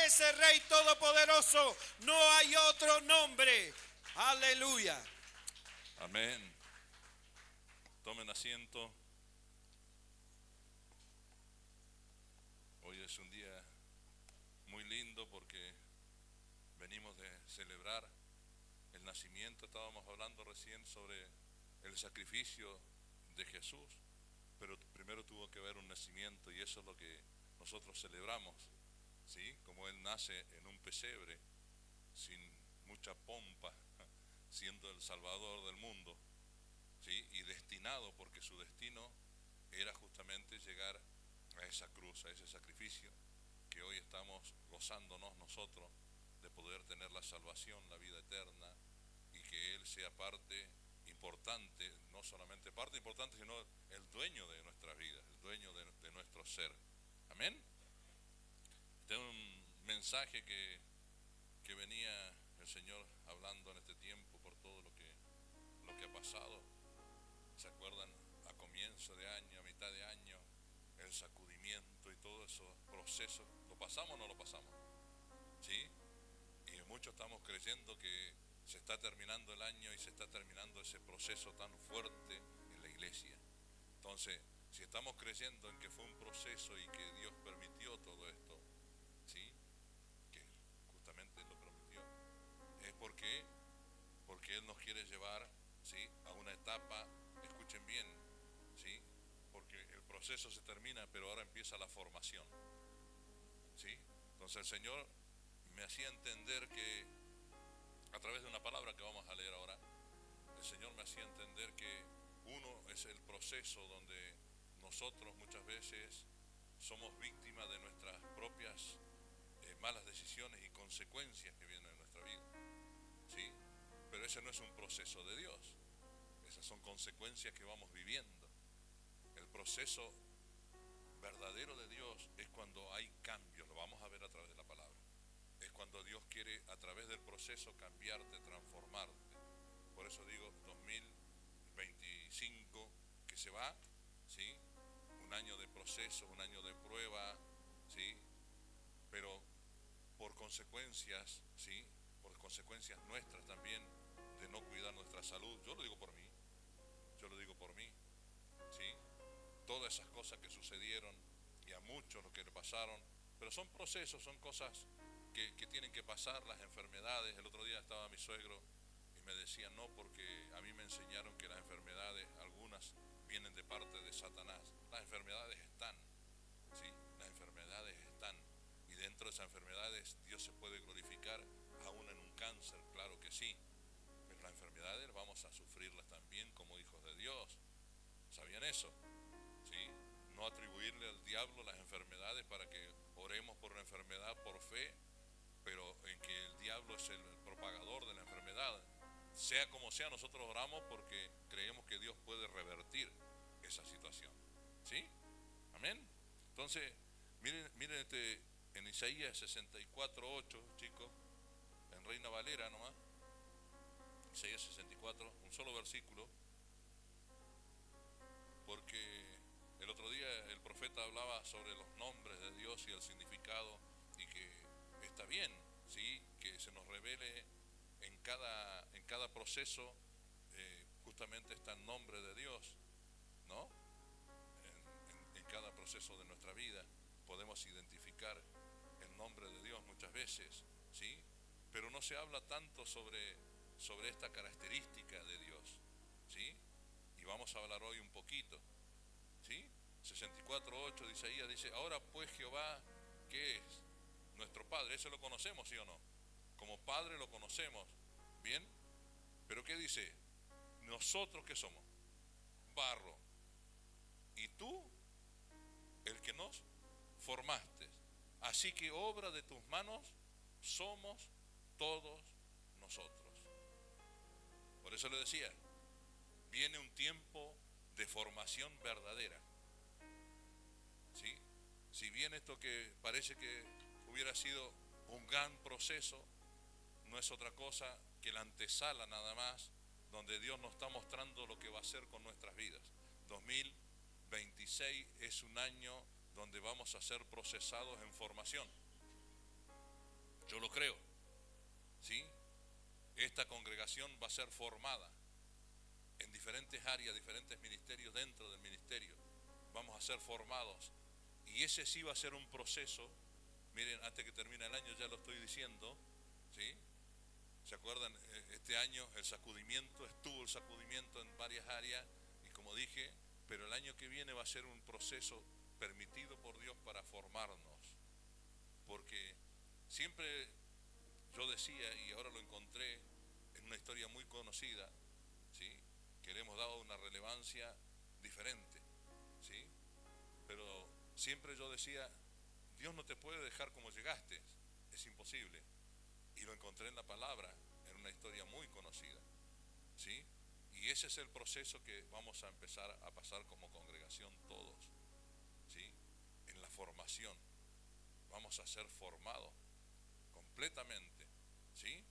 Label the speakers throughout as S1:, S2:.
S1: a ese Rey Todopoderoso. No hay otro nombre. Aleluya.
S2: Amén. Tomen asiento. Hoy es un día muy lindo porque venimos de celebrar el nacimiento. Estábamos hablando recién sobre el sacrificio de Jesús, pero primero tuvo que haber un nacimiento, y eso es lo que nosotros celebramos, ¿sí? Como Él nace en un pesebre, sin mucha pompa, siendo el Salvador del mundo, ¿sí? Y destinado, porque su destino era justamente llegar a esa cruz, a ese sacrificio, que hoy estamos gozándonos nosotros de poder tener la salvación, la vida eterna, y que Él sea parte importante, no solamente parte importante, sino el dueño de nuestras vidas, el dueño de nuestro ser. Amén. Este es un mensaje que venía el Señor hablando en este tiempo por todo lo que ha pasado. ¿Se acuerdan? A comienzo de año, a mitad de año, el sacudimiento y todos esos procesos. ¿Lo pasamos o no lo pasamos? ¿Sí? Y muchos estamos creyendo que se está terminando el año y se está terminando ese proceso tan fuerte en la iglesia. Entonces, si estamos creyendo en que fue un proceso y que Dios permitió todo esto, ¿sí? Que justamente lo permitió, es porque Él nos quiere llevar, ¿sí? A una etapa, escuchen bien, ¿sí? Porque el proceso se termina, pero ahora empieza la formación, ¿sí? Entonces el Señor me hacía entender que, a través de una palabra que vamos a leer ahora, el Señor me hacía entender que uno es el proceso donde nosotros muchas veces somos víctimas de nuestras propias malas decisiones y consecuencias que vienen en nuestra vida, ¿sí? Pero ese no es un proceso de Dios, esas son consecuencias que vamos viviendo. El proceso verdadero de Dios es cuando hay cambios, lo vamos a ver a través de la palabra. Es cuando Dios quiere, a través del proceso, cambiarte, transformarte. Por eso digo 2025 que se va, ¿sí? Un año de proceso, un año de prueba, ¿sí? Pero por consecuencias, ¿sí? Por consecuencias nuestras también de no cuidar nuestra salud. Yo lo digo por mí, ¿sí? Todas esas cosas que sucedieron, y a muchos lo que le pasaron, pero son procesos, son cosas que tienen que pasar, las enfermedades. El otro día estaba mi suegro y me decía, no, porque a mí me enseñaron que las enfermedades, algunas vienen de parte de Satanás. Las enfermedades están, ¿sí? Las enfermedades están, y dentro de esas enfermedades Dios se puede glorificar, aún en un cáncer, claro que sí, pero las enfermedades vamos a sufrirlas también como hijos de Dios. ¿Sabían eso? ¿Sí? No atribuirle al diablo las enfermedades para que oremos por una enfermedad por fe, pero en que el diablo es el propagador de la enfermedad. Sea como sea, nosotros oramos porque creemos que Dios puede revertir esa situación, ¿sí? Amén. Entonces, miren en Isaías 64:8, chicos, en Reina Valera nomás, Isaías 64, un solo versículo, porque el otro día el profeta hablaba sobre los nombres de Dios y el significado, y que está bien, ¿sí? Que se nos revele en cada proceso, justamente está el nombre de Dios, ¿no? En cada proceso de nuestra vida podemos identificar el nombre de Dios muchas veces, ¿sí? Pero no se habla tanto sobre esta característica de Dios, ¿sí? Y vamos a hablar hoy un poquito, ¿sí? 64:8 de Isaías dice, ahora pues Jehová, ¿qué es? Nuestro Padre. Eso lo conocemos, ¿sí o no? Como Padre lo conocemos, ¿bien? Pero ¿qué dice? Nosotros, ¿qué somos? Barro. Y tú, el que nos formaste. Así que obra de tus manos somos todos nosotros. Por eso le decía, viene un tiempo de formación verdadera, ¿sí? Si bien esto que parece que hubiera sido un gran proceso, no es otra cosa que la antesala nada más, donde Dios nos está mostrando lo que va a hacer con nuestras vidas. 2026 es un año donde vamos a ser procesados en formación. Yo lo creo, ¿sí? Esta congregación va a ser formada en diferentes áreas, diferentes ministerios dentro del ministerio. Vamos a ser formados. Y ese sí va a ser un proceso. Miren, antes que termine el año ya lo estoy diciendo, ¿sí? ¿Se acuerdan? Este año estuvo el sacudimiento en varias áreas, y como dije, pero el año que viene va a ser un proceso permitido por Dios para formarnos. Porque siempre yo decía, y ahora lo encontré en una historia muy conocida, ¿sí? Que le hemos dado una relevancia diferente, ¿sí? Pero siempre yo decía, Dios no te puede dejar como llegaste, es imposible. Y lo encontré en la palabra, en una historia muy conocida, ¿sí? Y ese es el proceso que vamos a empezar a pasar como congregación todos, ¿sí? En la formación. Vamos a ser formados completamente, ¿sí?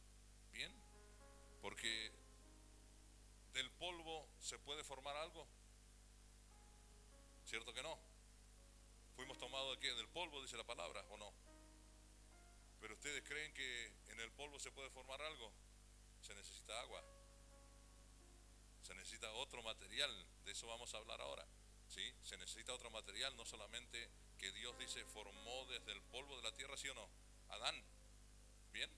S2: Bien, porque del polvo se puede formar algo, ¿cierto que no? Fuimos tomados de qué, del polvo, dice la palabra, ¿o no? Pero ustedes creen que en el polvo se puede formar algo. Se necesita agua, se necesita otro material, de eso vamos a hablar ahora, ¿sí? Se necesita otro material, no solamente que Dios dice formó desde el polvo de la tierra, ¿sí o no? Adán, ¿bien?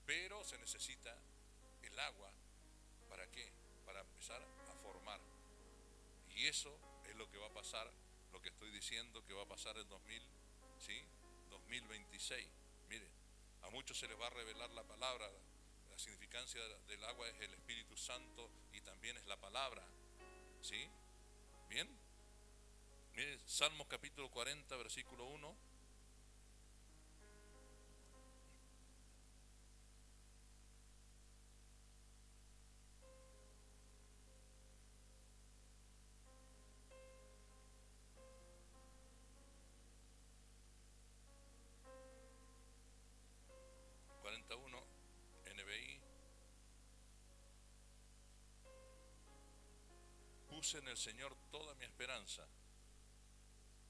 S2: Pero se necesita el agua, ¿para qué? Para empezar a formar. Y eso es lo que va a pasar, lo que estoy diciendo que va a pasar en 2026. Miren, a muchos se les va a revelar la palabra. La significancia del agua es el Espíritu Santo y también es la palabra, ¿sí? Bien. Miren, Salmos capítulo 40, versículo 1. NBI. Puse en el Señor toda mi esperanza.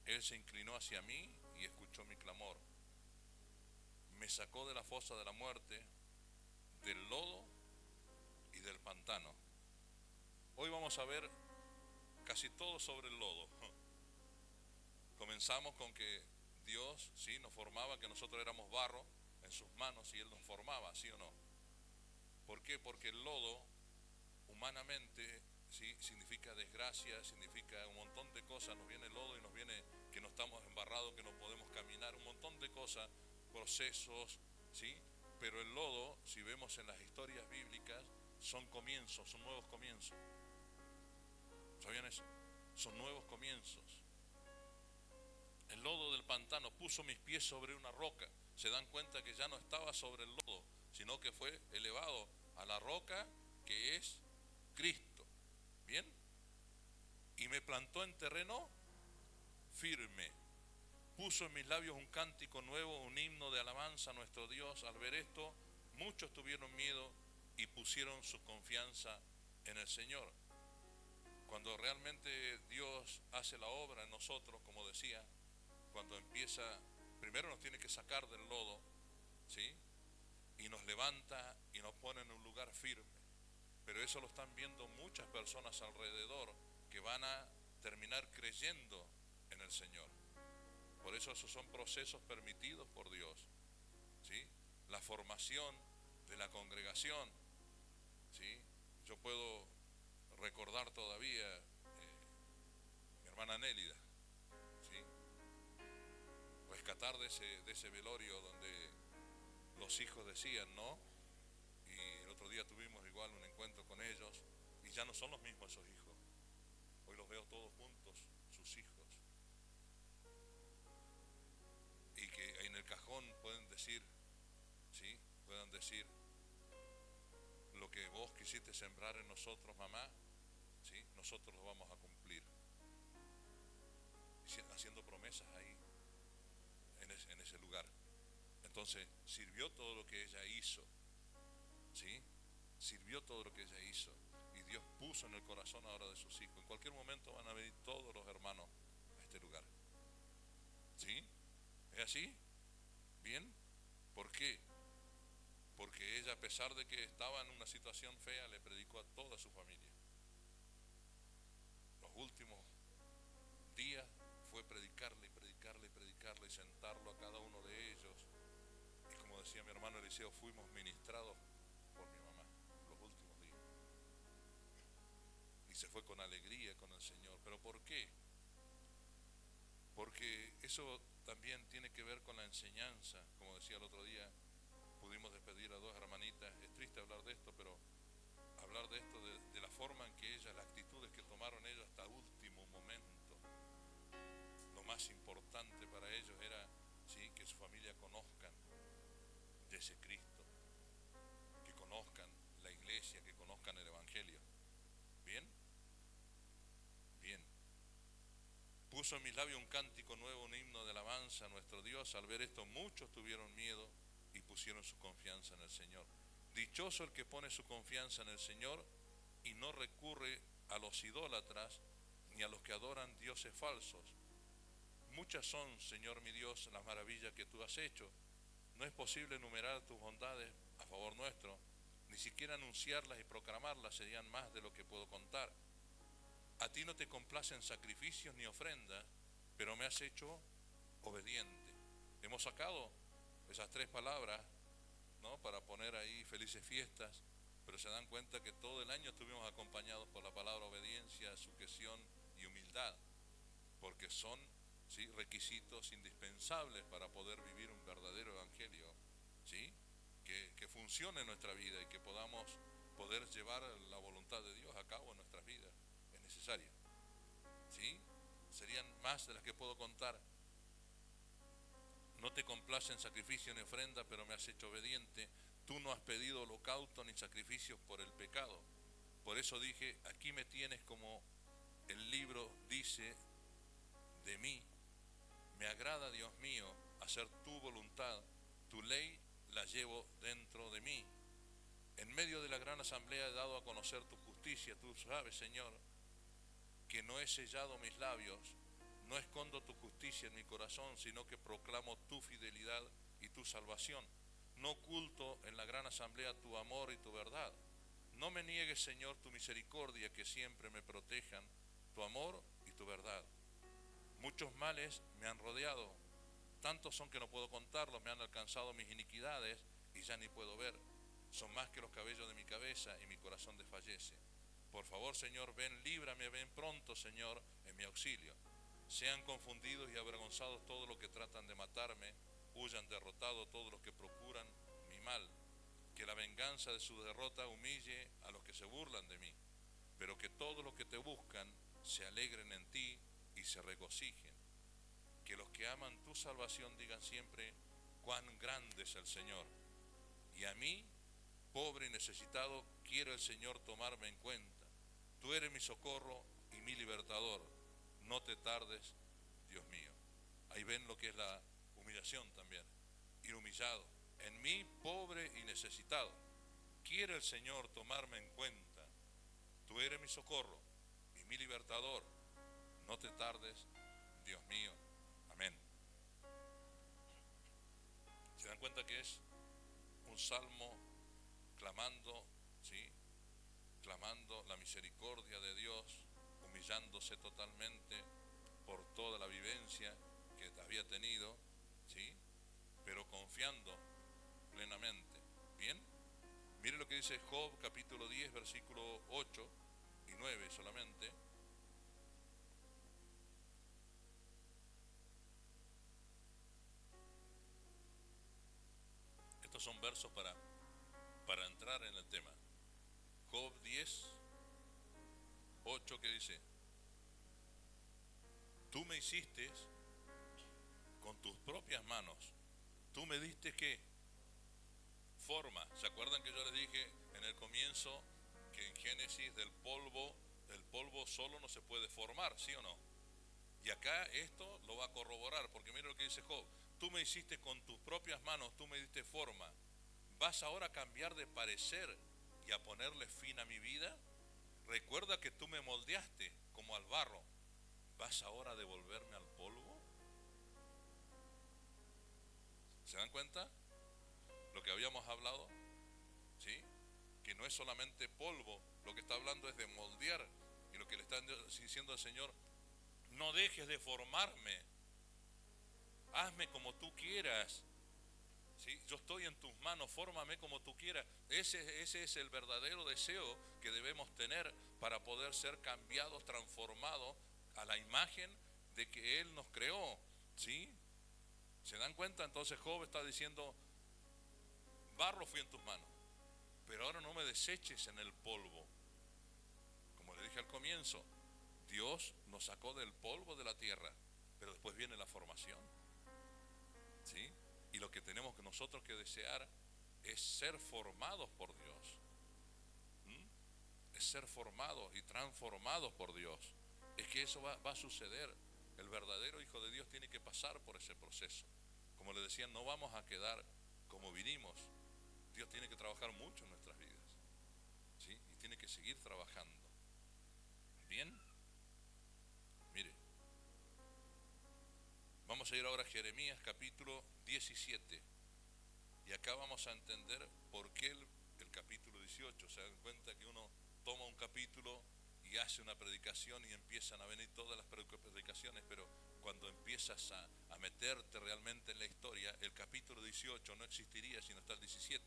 S2: Él se inclinó hacia mí y escuchó mi clamor. Me sacó de la fosa de la muerte, del lodo y del pantano. Hoy vamos a ver casi todo sobre el lodo. Comenzamos con que Dios, sí, nos formaba, que nosotros éramos barro en sus manos y Él nos formaba, ¿sí o no? ¿Por qué? Porque el lodo, humanamente, sí, significa desgracia, significa un montón de cosas. Nos viene el lodo y nos viene que no estamos embarrados, que no podemos caminar, un montón de cosas, procesos, ¿sí? Pero el lodo, si vemos en las historias bíblicas, son comienzos, son nuevos comienzos. ¿Sabían eso? Son nuevos comienzos. El lodo del pantano puso mis pies sobre una roca. Se dan cuenta que ya no estaba sobre el lodo, sino que fue elevado a la roca que es Cristo. ¿Bien? Y me plantó en terreno firme. Puso en mis labios un cántico nuevo, un himno de alabanza a nuestro Dios. Al ver esto, muchos tuvieron miedo y pusieron su confianza en el Señor. Cuando realmente Dios hace la obra en nosotros, como decía, cuando empieza, primero nos tiene que sacar del lodo, ¿sí? Y nos levanta y nos pone en un lugar firme. Pero eso lo están viendo muchas personas alrededor que van a terminar creyendo en el Señor. Por eso esos son procesos permitidos por Dios, ¿sí? La formación de la congregación, ¿sí? Yo puedo recordar todavía mi hermana Nélida, ¿sí? Rescatar de ese velorio donde los hijos decían, ¿no? Y el otro día tuvimos igual un encuentro con ellos y ya no son los mismos esos hijos. Hoy los veo todos juntos, sus hijos. Y que en el cajón pueden decir, ¿sí? Puedan decir, lo que vos quisiste sembrar en nosotros, mamá, ¿sí? Nosotros lo vamos a cumplir. Haciendo promesas ahí, en ese lugar. Entonces, sirvió todo lo que ella hizo, ¿sí? Sirvió todo lo que ella hizo. Y Dios puso en el corazón ahora de sus hijos. En cualquier momento van a venir todos los hermanos a este lugar. ¿Sí? ¿Es así? ¿Bien? ¿Por qué? pesar de que estaba en una situación fea, le predicó a toda su familia. Los últimos días fue predicarle y predicarle y predicarle y sentarlo a cada uno de ellos. Y como decía mi hermano Eliseo, fuimos ministrados por mi mamá los últimos días. Y se fue con alegría con el Señor. ¿Pero por qué? Porque eso también tiene que ver con la enseñanza. Como decía el otro día, pudimos despedir a dos hermanitas. Es triste hablar de esto, pero hablar de esto, de la forma en que ellas, las actitudes que tomaron ellos hasta último momento. Lo más importante para ellos era, sí, que su familia conozcan de ese Cristo, que conozcan la iglesia, que conozcan el Evangelio. ¿Bien? Bien. Puso en mis labios un cántico nuevo, un himno de alabanza a nuestro Dios. Al ver esto, muchos tuvieron miedo y pusieron su confianza en el Señor. Dichoso el que pone su confianza en el Señor y no recurre a los idólatras ni a los que adoran dioses falsos. Muchas son, Señor mi Dios, las maravillas que tú has hecho. No es posible enumerar tus bondades a favor nuestro, ni siquiera anunciarlas y proclamarlas serían más de lo que puedo contar. A ti no te complacen sacrificios ni ofrendas, pero me has hecho obediente. Hemos sacado esas tres palabras, ¿no?, para poner ahí felices fiestas, pero se dan cuenta que todo el año estuvimos acompañados por la palabra obediencia, sujeción y humildad, porque son, ¿sí?, requisitos indispensables para poder vivir un verdadero evangelio, ¿sí?, que funcione en nuestra vida y que podamos poder llevar la voluntad de Dios a cabo en nuestras vidas. Es necesario, ¿sí? Serían más de las que puedo contar. No te complace en sacrificio ni ofrenda, pero me has hecho obediente. Tú no has pedido holocausto ni sacrificios por el pecado. Por eso dije, aquí me tienes, como el libro dice de mí. Me agrada, Dios mío, hacer tu voluntad. Tu ley la llevo dentro de mí. En medio de la gran asamblea he dado a conocer tu justicia. Tú sabes, Señor, que no he sellado mis labios, no escondo tu justicia en mi corazón, sino que proclamo tu fidelidad y tu salvación. No oculto en la gran asamblea tu amor y tu verdad. No me niegues, Señor, tu misericordia, que siempre me protejan, tu amor y tu verdad. Muchos males me han rodeado, tantos son que no puedo contarlos, me han alcanzado mis iniquidades y ya ni puedo ver. Son más que los cabellos de mi cabeza y mi corazón desfallece. Por favor, Señor, ven, líbrame, ven pronto, Señor, en mi auxilio. Sean confundidos y avergonzados todos los que tratan de matarme, huyan derrotados todos los que procuran mi mal. Que la venganza de su derrota humille a los que se burlan de mí, pero que todos los que te buscan se alegren en ti y se regocijen. Que los que aman tu salvación digan siempre, cuán grande es el Señor. Y a mí, pobre y necesitado, quiere el Señor tomarme en cuenta. Tú eres mi socorro y mi libertador. No te tardes, Dios mío. Ahí ven lo que es la humillación también. Ir humillado. En mí, pobre y necesitado, quiere el Señor tomarme en cuenta. Tú eres mi socorro y mi libertador. No te tardes, Dios mío. Amén. ¿Se dan cuenta que es un salmo clamando, ¿sí?, clamando la misericordia de Dios, humillándose totalmente por toda la vivencia que había tenido, ¿sí?, pero confiando plenamente? Bien, mire lo que dice Job capítulo 10 versículo 8 y 9 solamente. Estos son versos para entrar en el tema. Job 10, 8, que dice: tú me hiciste con tus propias manos, tú me diste ¿qué? Forma. ¿Se acuerdan que yo les dije en el comienzo que en Génesis el polvo solo no se puede formar, ¿sí o no? Y acá esto lo va a corroborar, porque mira lo que dice Job: tú me hiciste con tus propias manos, tú me diste forma. ¿Vas ahora a cambiar de parecer y a ponerle fin a mi vida? Recuerda que tú me moldeaste como al barro. ¿Vas ahora a devolverme al polvo? ¿Se dan cuenta lo que habíamos hablado? ¿sí? Que no es solamente polvo, lo que está hablando es de moldear. Y lo que le está diciendo al Señor, no dejes de formarme, hazme como tú quieras. ¿Sí? Yo estoy en tus manos, fórmame como tú quieras. Ese es el verdadero deseo que debemos tener para poder ser cambiados, transformados a la imagen de que Él nos creó. ¿Sí? ¿Se dan cuenta? Entonces Job está diciendo, barro fui en tus manos, pero ahora no me deseches en el polvo. Como le dije al comienzo, Dios nos sacó del polvo de la tierra, pero después viene la formación. ¿Sí? Y lo que tenemos que nosotros que desear es ser formados por Dios. Es ser formados y transformados por Dios. Es que eso va a suceder. El verdadero Hijo de Dios tiene que pasar por ese proceso. Como le decían, no vamos a quedar como vinimos. Dios tiene que trabajar mucho en nuestras vidas. ¿Sí? Y tiene que seguir trabajando. Bien. Mire. Vamos a ir ahora a Jeremías capítulo 17. Y acá vamos a entender por qué el capítulo 18. Se dan cuenta que uno toma un capítulo y hace una predicación y empiezan a venir todas las predicaciones, pero cuando empiezas a meterte realmente en la historia, el capítulo 18 no existiría si no está el 17.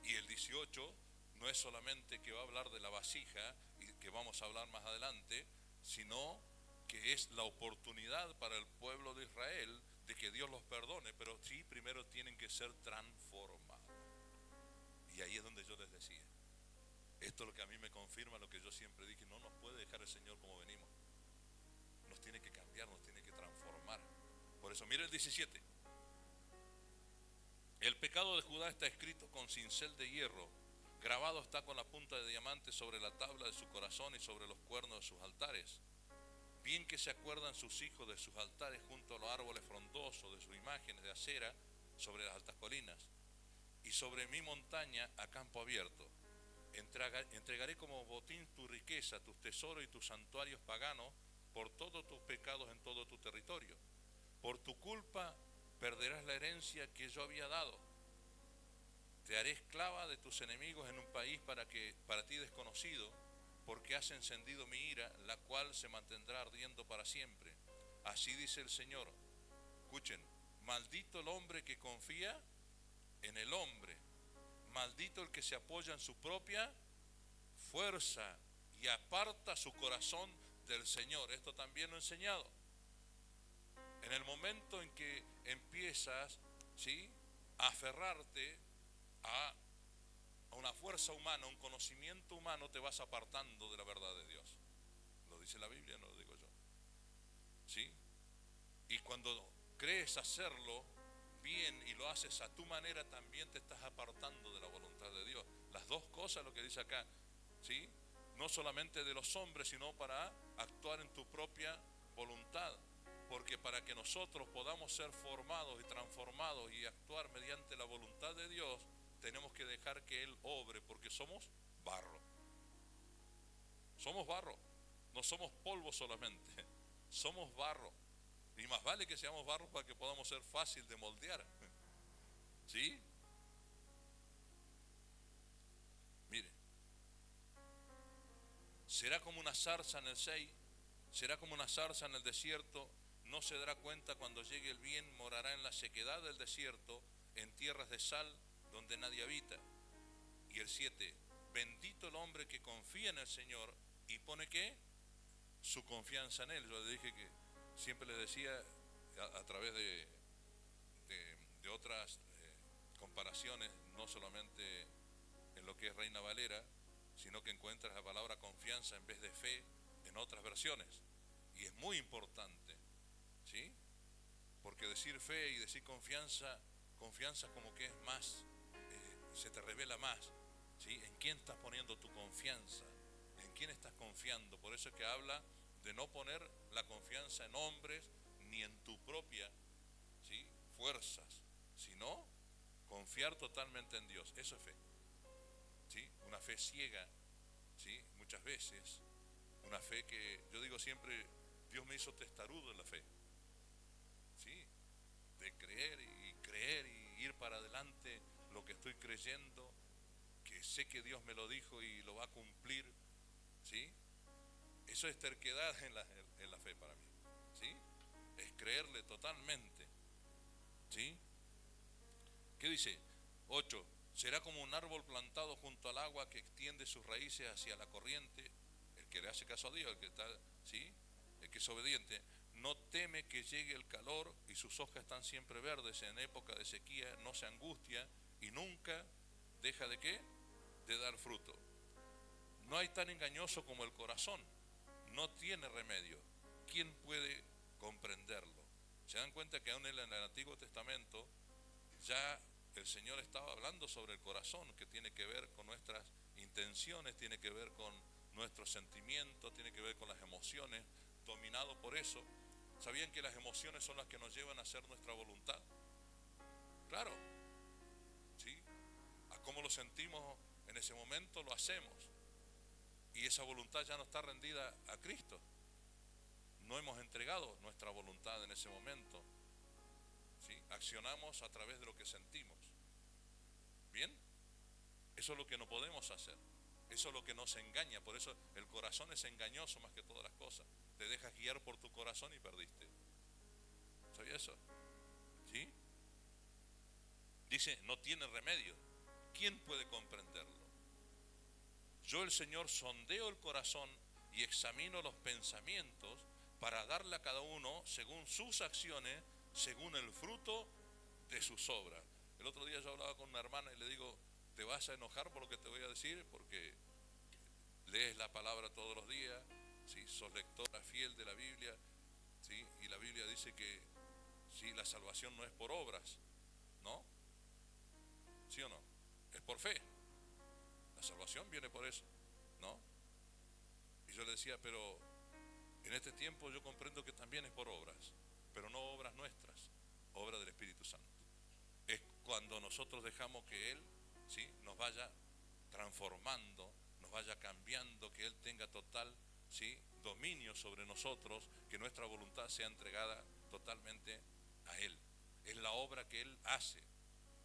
S2: Y el 18 no es solamente que va a hablar de la vasija, y que vamos a hablar más adelante, sino que es la oportunidad para el pueblo de Israel de que Dios los perdone, pero sí, primero tienen que ser transformados. Y ahí es donde yo les decía, esto es lo que a mí me confirma lo que yo siempre dije, no nos puede dejar el Señor como venimos, nos tiene que cambiar, nos tiene que transformar. Por eso, mire el 17. El pecado de Judá está escrito con cincel de hierro, grabado está con la punta de diamante sobre la tabla de su corazón y sobre los cuernos de sus altares. Bien que se acuerdan sus hijos de sus altares junto a los árboles frondosos, de sus imágenes de acera sobre las altas colinas. Y sobre mi montaña a campo abierto. Entregaré como botín tu riqueza, tus tesoros y tus santuarios paganos por todos tus pecados en todo tu territorio. Por tu culpa perderás la herencia que yo había dado. Te haré esclava de tus enemigos en un país para ti desconocido, porque has encendido mi ira, la cual se mantendrá ardiendo para siempre. Así dice el Señor. Escuchen, maldito el hombre que confía en el hombre, maldito el que se apoya en su propia fuerza y aparta su corazón del Señor. Esto también lo he enseñado. En el momento en que empiezas, ¿sí?, a aferrarte a una fuerza humana, un conocimiento humano, te vas apartando de la verdad de Dios. Lo dice la Biblia, no lo digo yo. ¿Sí? Y cuando crees hacerlo bien y lo haces a tu manera, también te estás apartando de la voluntad de Dios. Las dos cosas, lo que dice acá, ¿sí? No solamente de los hombres, sino para actuar en tu propia voluntad. Porque para que nosotros podamos ser formados y transformados y actuar mediante la voluntad de Dios, tenemos que dejar que Él obre, porque somos barro. Somos barro, no somos polvo solamente, somos barro. Y más vale que seamos barro para que podamos ser fácil de moldear. ¿Sí? Mire, será como una zarza en el 6, será como una zarza en el desierto, no se dará cuenta cuando llegue el bien, morará en la sequedad del desierto, en tierras de sal, donde nadie habita. Y el 7, bendito el hombre que confía en el Señor y pone ¿qué? Su confianza en Él. Yo le dije que siempre les decía a través de otras comparaciones, no solamente en lo que es Reina Valera, sino que encuentras la palabra confianza en vez de fe en otras versiones. Y es muy importante, ¿sí? Porque decir fe y decir confianza como que es más, se te revela más, ¿sí? ¿En quién estás poniendo tu confianza? ¿En quién estás confiando? Por eso es que habla de no poner la confianza en hombres ni en tu propia, ¿sí?, fuerzas, sino confiar totalmente en Dios. Eso es fe, ¿sí? Una fe ciega, ¿sí?, muchas veces, una fe que yo digo siempre, Dios me hizo testarudo en la fe, ¿sí?, de creer y ir para adelante lo que estoy creyendo sé que Dios me lo dijo y lo va a cumplir, ¿sí? Eso es terquedad en la fe para mí, ¿sí? Es creerle totalmente, ¿sí? ¿Qué dice? 8. Será como un árbol plantado junto al agua que extiende sus raíces hacia la corriente. El que le hace caso a Dios, el que está, ¿sí? El que es obediente, no teme que llegue el calor y sus hojas están siempre verdes. En época de sequía no se angustia y nunca deja de ¿qué? De dar fruto. No hay tan engañoso como el corazón, no tiene remedio. ¿Quién puede comprenderlo? ¿Se dan cuenta que aún en el Antiguo Testamento ya el Señor estaba hablando sobre el corazón, que tiene que ver con nuestras intenciones, tiene que ver con nuestros sentimientos, tiene que ver con las emociones, dominado por eso? ¿Sabían que las emociones son las que nos llevan a hacer nuestra voluntad? Claro, ¿sí? A cómo lo sentimos en ese momento lo hacemos. Y esa voluntad ya no está rendida a Cristo. No hemos entregado nuestra voluntad en ese momento, ¿sí? Accionamos a través de lo que sentimos. ¿Bien? Eso es lo que no podemos hacer. Eso es lo que nos engaña. Por eso el corazón es engañoso más que todas las cosas. Te dejas guiar por tu corazón y perdiste. ¿Sabía eso? ¿Sí? Dice, no tiene remedio. ¿Quién puede comprenderlo? Yo, el Señor, sondeo el corazón y examino los pensamientos para darle a cada uno según sus acciones, según el fruto de sus obras. El otro día yo hablaba con una hermana y le digo, ¿te vas a enojar por lo que te voy a decir? Porque lees la palabra todos los días, ¿sí? Sos lectora fiel de la Biblia, ¿sí? Y la Biblia dice que ¿sí? La salvación no es por obras, ¿no? ¿Sí o no? Es por fe. La salvación viene por eso, ¿no? Y yo le decía, pero en este tiempo yo comprendo que también es por obras, pero no obras nuestras, obra del Espíritu Santo. Es cuando nosotros dejamos que Él, ¿sí? Nos vaya transformando, nos vaya cambiando, que Él tenga total, ¿sí? Dominio sobre nosotros, que nuestra voluntad sea entregada totalmente a Él. Es la obra que Él hace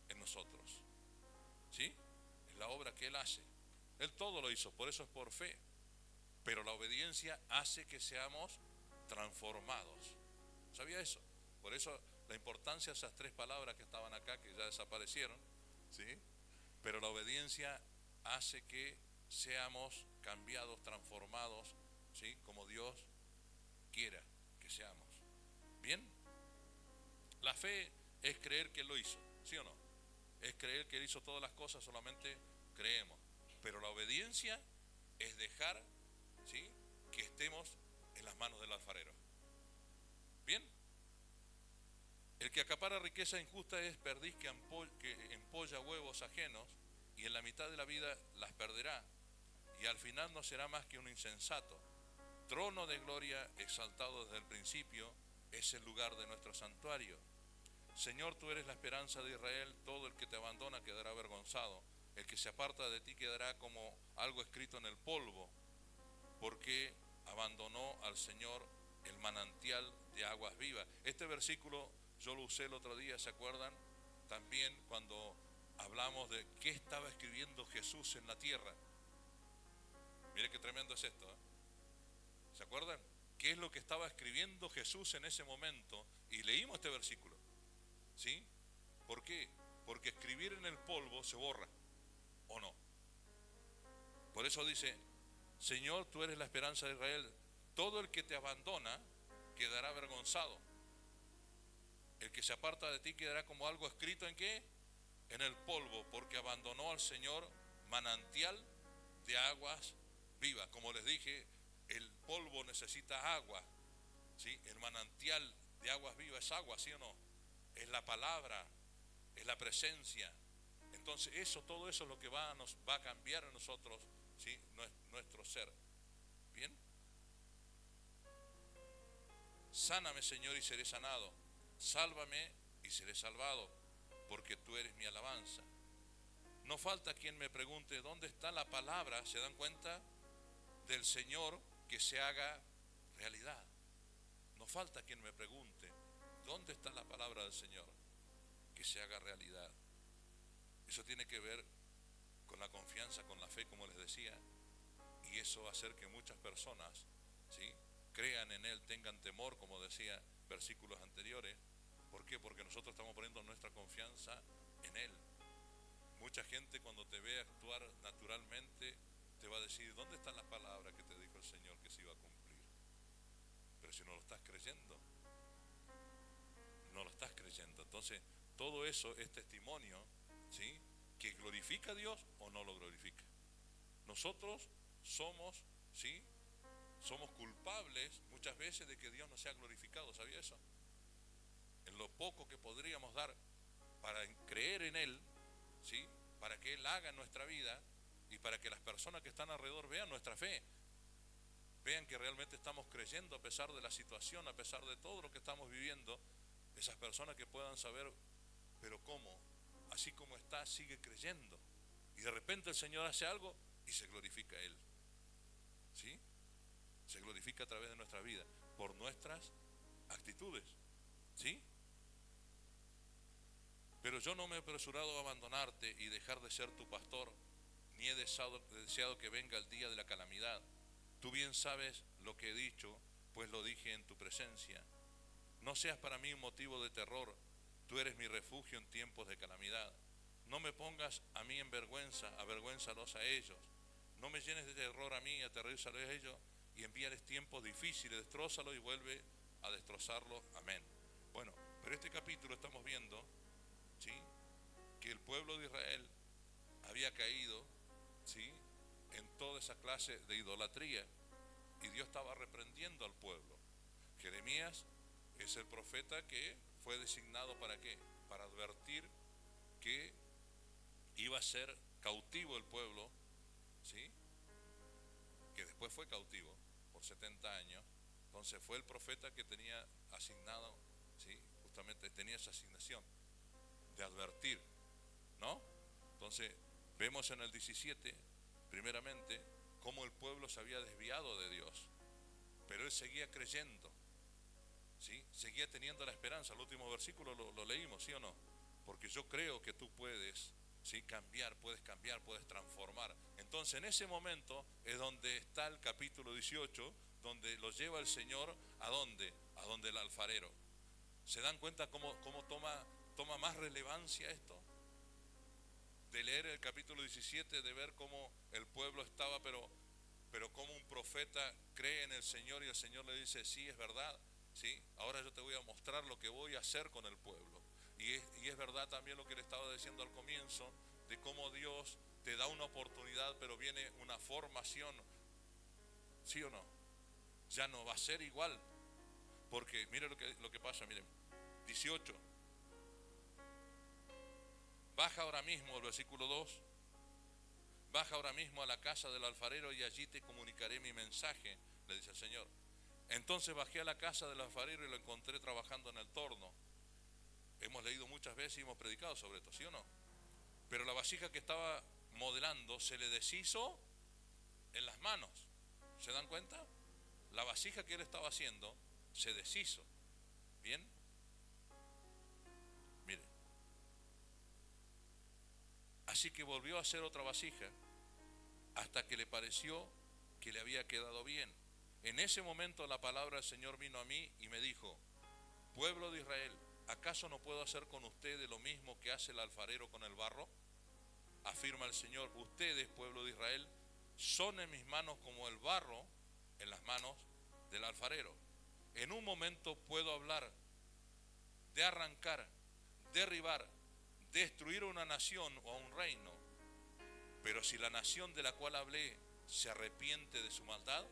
S2: en nosotros, ¿sí? Es la obra que Él hace. Él todo lo hizo, por eso es por fe. Pero la obediencia hace que seamos transformados. ¿Sabía eso? Por eso la importancia de esas tres palabras que estaban acá, que ya desaparecieron, ¿sí? Pero la obediencia hace que seamos cambiados, transformados, ¿sí? Como Dios quiera que seamos. ¿Bien? La fe es creer que Él lo hizo, ¿sí o no? Es creer que Él hizo todas las cosas, solamente creemos. Pero la obediencia es dejar, ¿sí? Que estemos en las manos del alfarero. ¿Bien? El que acapara riqueza injusta es perdiz que empolla huevos ajenos y en la mitad de la vida las perderá y al final no será más que un insensato. Trono de gloria exaltado desde el principio es el lugar de nuestro santuario. Señor, tú eres la esperanza de Israel, todo el que te abandona quedará avergonzado, el que se aparta de ti quedará como algo escrito en el polvo, porque abandonó al Señor el manantial de aguas vivas. Este versículo yo lo usé el otro día, ¿se acuerdan? También cuando hablamos de qué estaba escribiendo Jesús en la tierra. Mire qué tremendo es esto, ¿eh? ¿Se acuerdan? ¿Qué es lo que estaba escribiendo Jesús en ese momento? Y leímos este versículo, ¿sí? ¿Por qué? Porque escribir en el polvo se borra, ¿o no? Por eso dice, Señor, tú eres la esperanza de Israel, todo el que te abandona quedará avergonzado. El que se aparta de ti quedará como algo escrito ¿en qué? En el polvo, porque abandonó al Señor manantial de aguas vivas. Como les dije, el polvo necesita agua, ¿sí? El manantial de aguas vivas es agua, ¿sí o no? Es la palabra, es la presencia. Entonces todo eso es lo que nos va a cambiar en nosotros, ¿sí? Nuestro ser. ¿Bien? Sáname, Señor, y seré sanado. Sálvame y seré salvado, porque tú eres mi alabanza. No falta quien me pregunte, ¿dónde está la palabra? ¿Se dan cuenta? Del Señor que se haga realidad. No falta quien me pregunte, ¿dónde está la palabra del Señor que se haga realidad? Eso tiene que ver con la confianza, con la fe, como les decía, y eso va a hacer que muchas personas, ¿sí?, crean en Él, tengan temor, como decía versículos anteriores. ¿Por qué? Porque nosotros estamos poniendo nuestra confianza en Él. Mucha gente cuando te ve actuar naturalmente te va a decir, ¿dónde están las palabras que te dijo el Señor que se iba a cumplir? Pero si no lo estás creyendo, no lo estás creyendo. Entonces, todo eso es testimonio, ¿sí?, que glorifica a Dios o no lo glorifica. Nosotros somos, ¿sí?, somos culpables muchas veces de que Dios no sea glorificado. ¿Sabía eso? En lo poco que podríamos dar para creer en Él, ¿sí?, para que Él haga en nuestra vida y para que las personas que están alrededor vean nuestra fe, vean que realmente estamos creyendo a pesar de la situación, a pesar de todo lo que estamos viviendo. Esas personas que puedan saber, pero ¿cómo? Así como está, sigue creyendo. Y de repente el Señor hace algo y se glorifica a Él, ¿sí? Se glorifica a través de nuestra vida, por nuestras actitudes, ¿sí? Pero yo no me he apresurado a abandonarte y dejar de ser tu pastor, ni he deseado que venga el día de la calamidad. Tú bien sabes lo que he dicho, pues lo dije en tu presencia. No seas para mí un motivo de terror, tú eres mi refugio en tiempos de calamidad. No me pongas a mí en vergüenza, avergüénzalos a ellos. No me llenes de terror a mí, aterrízalos a ellos, y envíales tiempos difíciles, destrózalo y vuelve a destrozarlo. Amén. Bueno, pero este capítulo estamos viendo, ¿sí?, que el pueblo de Israel había caído, ¿sí?, en toda esa clase de idolatría, y Dios estaba reprendiendo al pueblo. Jeremías es el profeta que fue designado ¿para qué? Para advertir que iba a ser cautivo el pueblo, ¿sí?, que después fue cautivo por 70 años. Entonces fue el profeta que tenía asignado, ¿sí?, justamente tenía esa asignación de advertir, ¿no? Entonces vemos en el 17, primeramente, cómo el pueblo se había desviado de Dios, pero él seguía creyendo, ¿sí?, seguía teniendo la esperanza. El último versículo lo leímos, ¿sí o no? Porque yo creo que tú puedes, ¿sí?, puedes transformar. Entonces en ese momento es donde está el capítulo 18, donde lo lleva el Señor ¿a dónde? A donde el alfarero. ¿Se dan cuenta cómo toma más relevancia esto? De leer el capítulo 17, de ver cómo el pueblo estaba, pero como un profeta cree en el Señor y el Señor le dice, sí, es verdad, ¿sí?, ahora yo te voy a mostrar lo que voy a hacer con el pueblo. Y es verdad también lo que le estaba diciendo al comienzo, de cómo Dios te da una oportunidad, pero viene una formación, ¿sí o no? Ya no va a ser igual, porque mire lo que pasa, miren, 18. Baja ahora mismo, el versículo 2, baja ahora mismo a la casa del alfarero y allí te comunicaré mi mensaje, le dice el Señor. Entonces bajé a la casa del alfarero y lo encontré trabajando en el torno. Hemos leído muchas veces y hemos predicado sobre esto, ¿sí o no? Pero la vasija que estaba modelando se le deshizo en las manos. ¿Se dan cuenta? La vasija que él estaba haciendo se deshizo. ¿Bien? Mire. Así que volvió a hacer otra vasija hasta que le pareció que le había quedado bien. En ese momento la palabra del Señor vino a mí y me dijo, pueblo de Israel, ¿acaso no puedo hacer con ustedes lo mismo que hace el alfarero con el barro? Afirma el Señor, ustedes, pueblo de Israel, son en mis manos como el barro en las manos del alfarero. En un momento puedo hablar de arrancar, derribar, destruir una nación o a un reino, pero si la nación de la cual hablé se arrepiente de su maldad,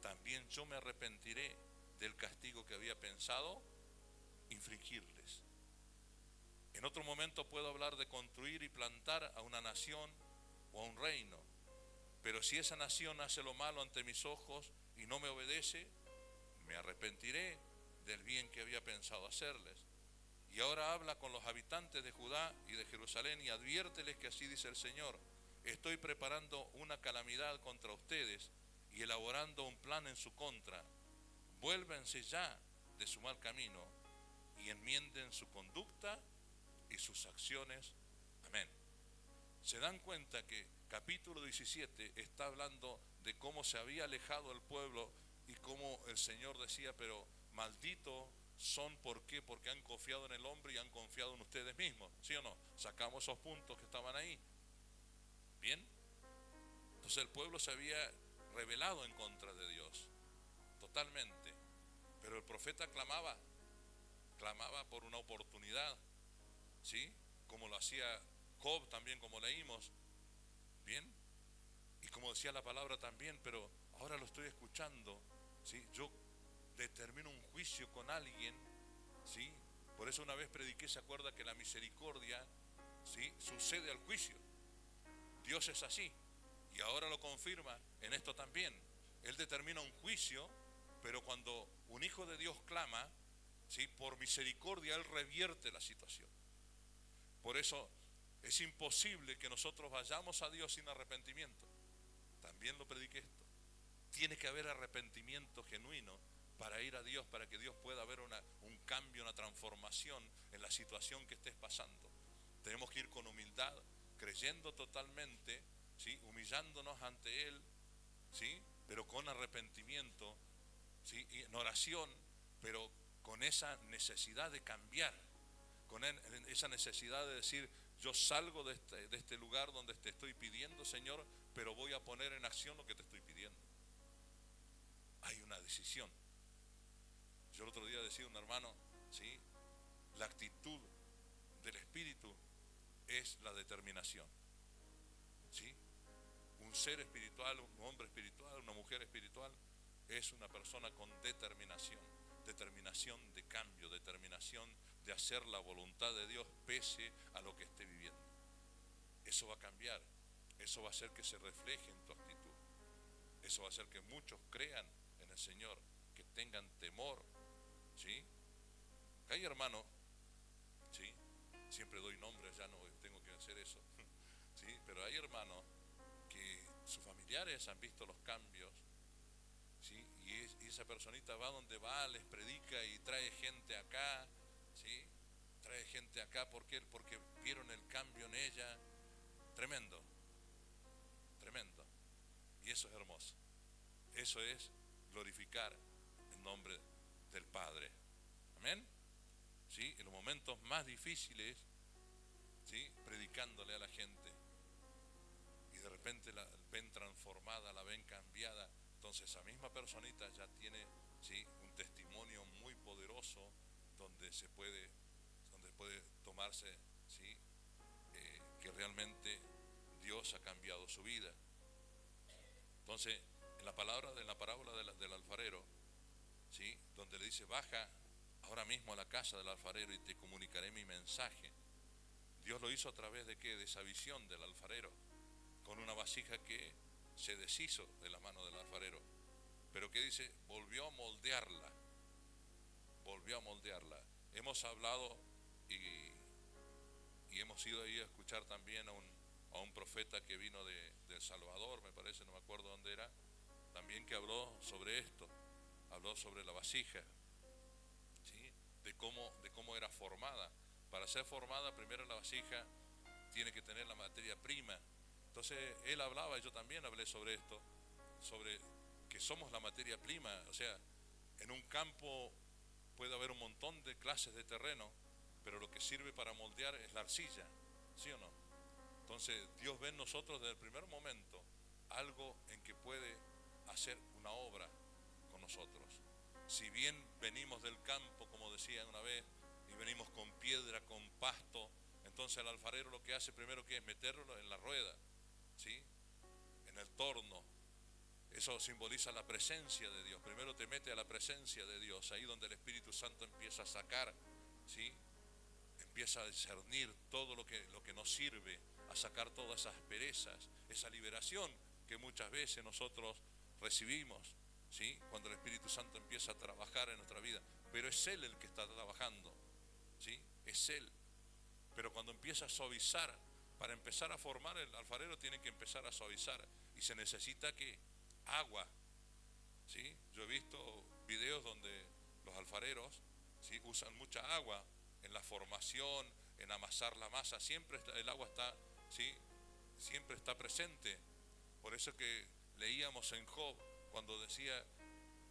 S2: también yo me arrepentiré del castigo que había pensado infligirles. En otro momento puedo hablar de construir y plantar a una nación o a un reino, pero si esa nación hace lo malo ante mis ojos y no me obedece, me arrepentiré del bien que había pensado hacerles. Y ahora habla con los habitantes de Judá y de Jerusalén y adviérteles que así dice el Señor, estoy preparando una calamidad contra ustedes y elaborando un plan en su contra. Vuélvense ya de su mal camino y enmienden su conducta y sus acciones. Amén. se dan cuenta que capítulo 17 está hablando de cómo se había alejado el pueblo y cómo el Señor decía, pero malditos son, ¿por qué? Porque han confiado en el hombre y han confiado en ustedes mismos, ¿sí o no? Sacamos esos puntos que estaban ahí. Bien, entonces el pueblo se había rebelado en contra de Dios, totalmente. Pero el profeta clamaba por una oportunidad, ¿sí? Como lo hacía Job también, como leímos, ¿bien? Y como decía la palabra también, pero ahora lo estoy escuchando, ¿sí? Yo determino un juicio con alguien, ¿sí? Por eso una vez prediqué, se acuerda que la misericordia, ¿sí?, sucede al juicio. Dios es así, y ahora lo confirma en esto también. Él determina un juicio, pero cuando un hijo de Dios clama, ¿sí?, por misericordia, Él revierte la situación. Por eso es imposible que nosotros vayamos a Dios sin arrepentimiento. También lo prediqué esto. Tiene que haber arrepentimiento genuino para ir a Dios, para que Dios pueda haber un cambio, una transformación en la situación que estés pasando. Tenemos que ir con humildad, creyendo totalmente, ¿sí?, humillándonos ante Él, ¿sí?, pero con arrepentimiento, ¿sí?, y en oración, pero con esa necesidad de cambiar, con esa necesidad de decir, yo salgo de este lugar donde te estoy pidiendo, Señor, pero voy a poner en acción lo que te estoy pidiendo. Hay una decisión. Yo el otro día decía a un hermano, ¿sí?, la actitud del Espíritu es la determinación, ¿sí? Un ser espiritual, un hombre espiritual, una mujer espiritual es una persona con determinación, determinación de cambio, determinación de hacer la voluntad de Dios pese a lo que esté viviendo. Eso va a cambiar, eso va a hacer que se refleje en tu actitud, eso va a hacer que muchos crean en el Señor, que tengan temor, ¿sí? Hay hermanos, ¿sí?, siempre doy nombres, ya no tengo que hacer eso, ¿sí?, pero hay hermanos que sus familiares han visto los cambios, ¿sí?, y esa personita va donde va, les predica y trae gente acá, ¿sí?, trae gente acá, ¿por qué? Porque vieron el cambio en ella. Tremendo, tremendo, y eso es hermoso. Eso es glorificar el nombre del Padre. Amén. ¿Sí? En los momentos más difíciles, ¿sí?, predicándole a la gente, y de repente la ven transformada, la ven cambiada. Entonces esa misma personita ya tiene, ¿sí?, un testimonio muy poderoso donde puede tomarse, ¿sí?, que realmente Dios ha cambiado su vida. Entonces, en la parábola del alfarero, ¿sí?, donde le dice, baja ahora mismo a la casa del alfarero y te comunicaré mi mensaje. Dios lo hizo a través de ¿qué? De esa visión del alfarero, con una vasija que se deshizo de la mano del alfarero. Pero ¿qué dice? Volvió a moldearla. Hemos hablado y hemos ido ahí a escuchar también a un profeta que vino de El Salvador, me parece, no me acuerdo dónde era, también, que habló sobre esto, habló sobre la vasija, ¿sí?, de cómo era formada. Para ser formada, primero la vasija tiene que tener la materia prima. Entonces él hablaba, y yo también hablé sobre esto, sobre que somos la materia prima. O sea, en un campo puede haber un montón de clases de terreno, pero lo que sirve para moldear es la arcilla, ¿sí o no? Entonces Dios ve en nosotros desde el primer momento algo en que puede hacer una obra con nosotros. Si bien venimos del campo, como decía una vez, y venimos con piedra, con pasto, entonces el alfarero lo que hace primero que es meterlo en la rueda, ¿sí?, en el torno. Eso simboliza la presencia de Dios. Primero te mete a la presencia de Dios, ahí donde el Espíritu Santo empieza a sacar, ¿sí?, empieza a discernir todo lo que nos sirve, a sacar todas esas asperezas, esa liberación que muchas veces nosotros recibimos, ¿sí?, cuando el Espíritu Santo empieza a trabajar en nuestra vida. Pero es Él el que está trabajando, ¿sí?, es Él. Pero cuando empieza a suavizar, para empezar a formar, el alfarero tiene que empezar a suavizar, y se necesita que agua, ¿sí? Yo he visto videos donde los alfareros, ¿sí?, usan mucha agua en la formación, en amasar la masa. Siempre el agua está, ¿sí?, siempre está presente. Por eso que leíamos en Job cuando decía: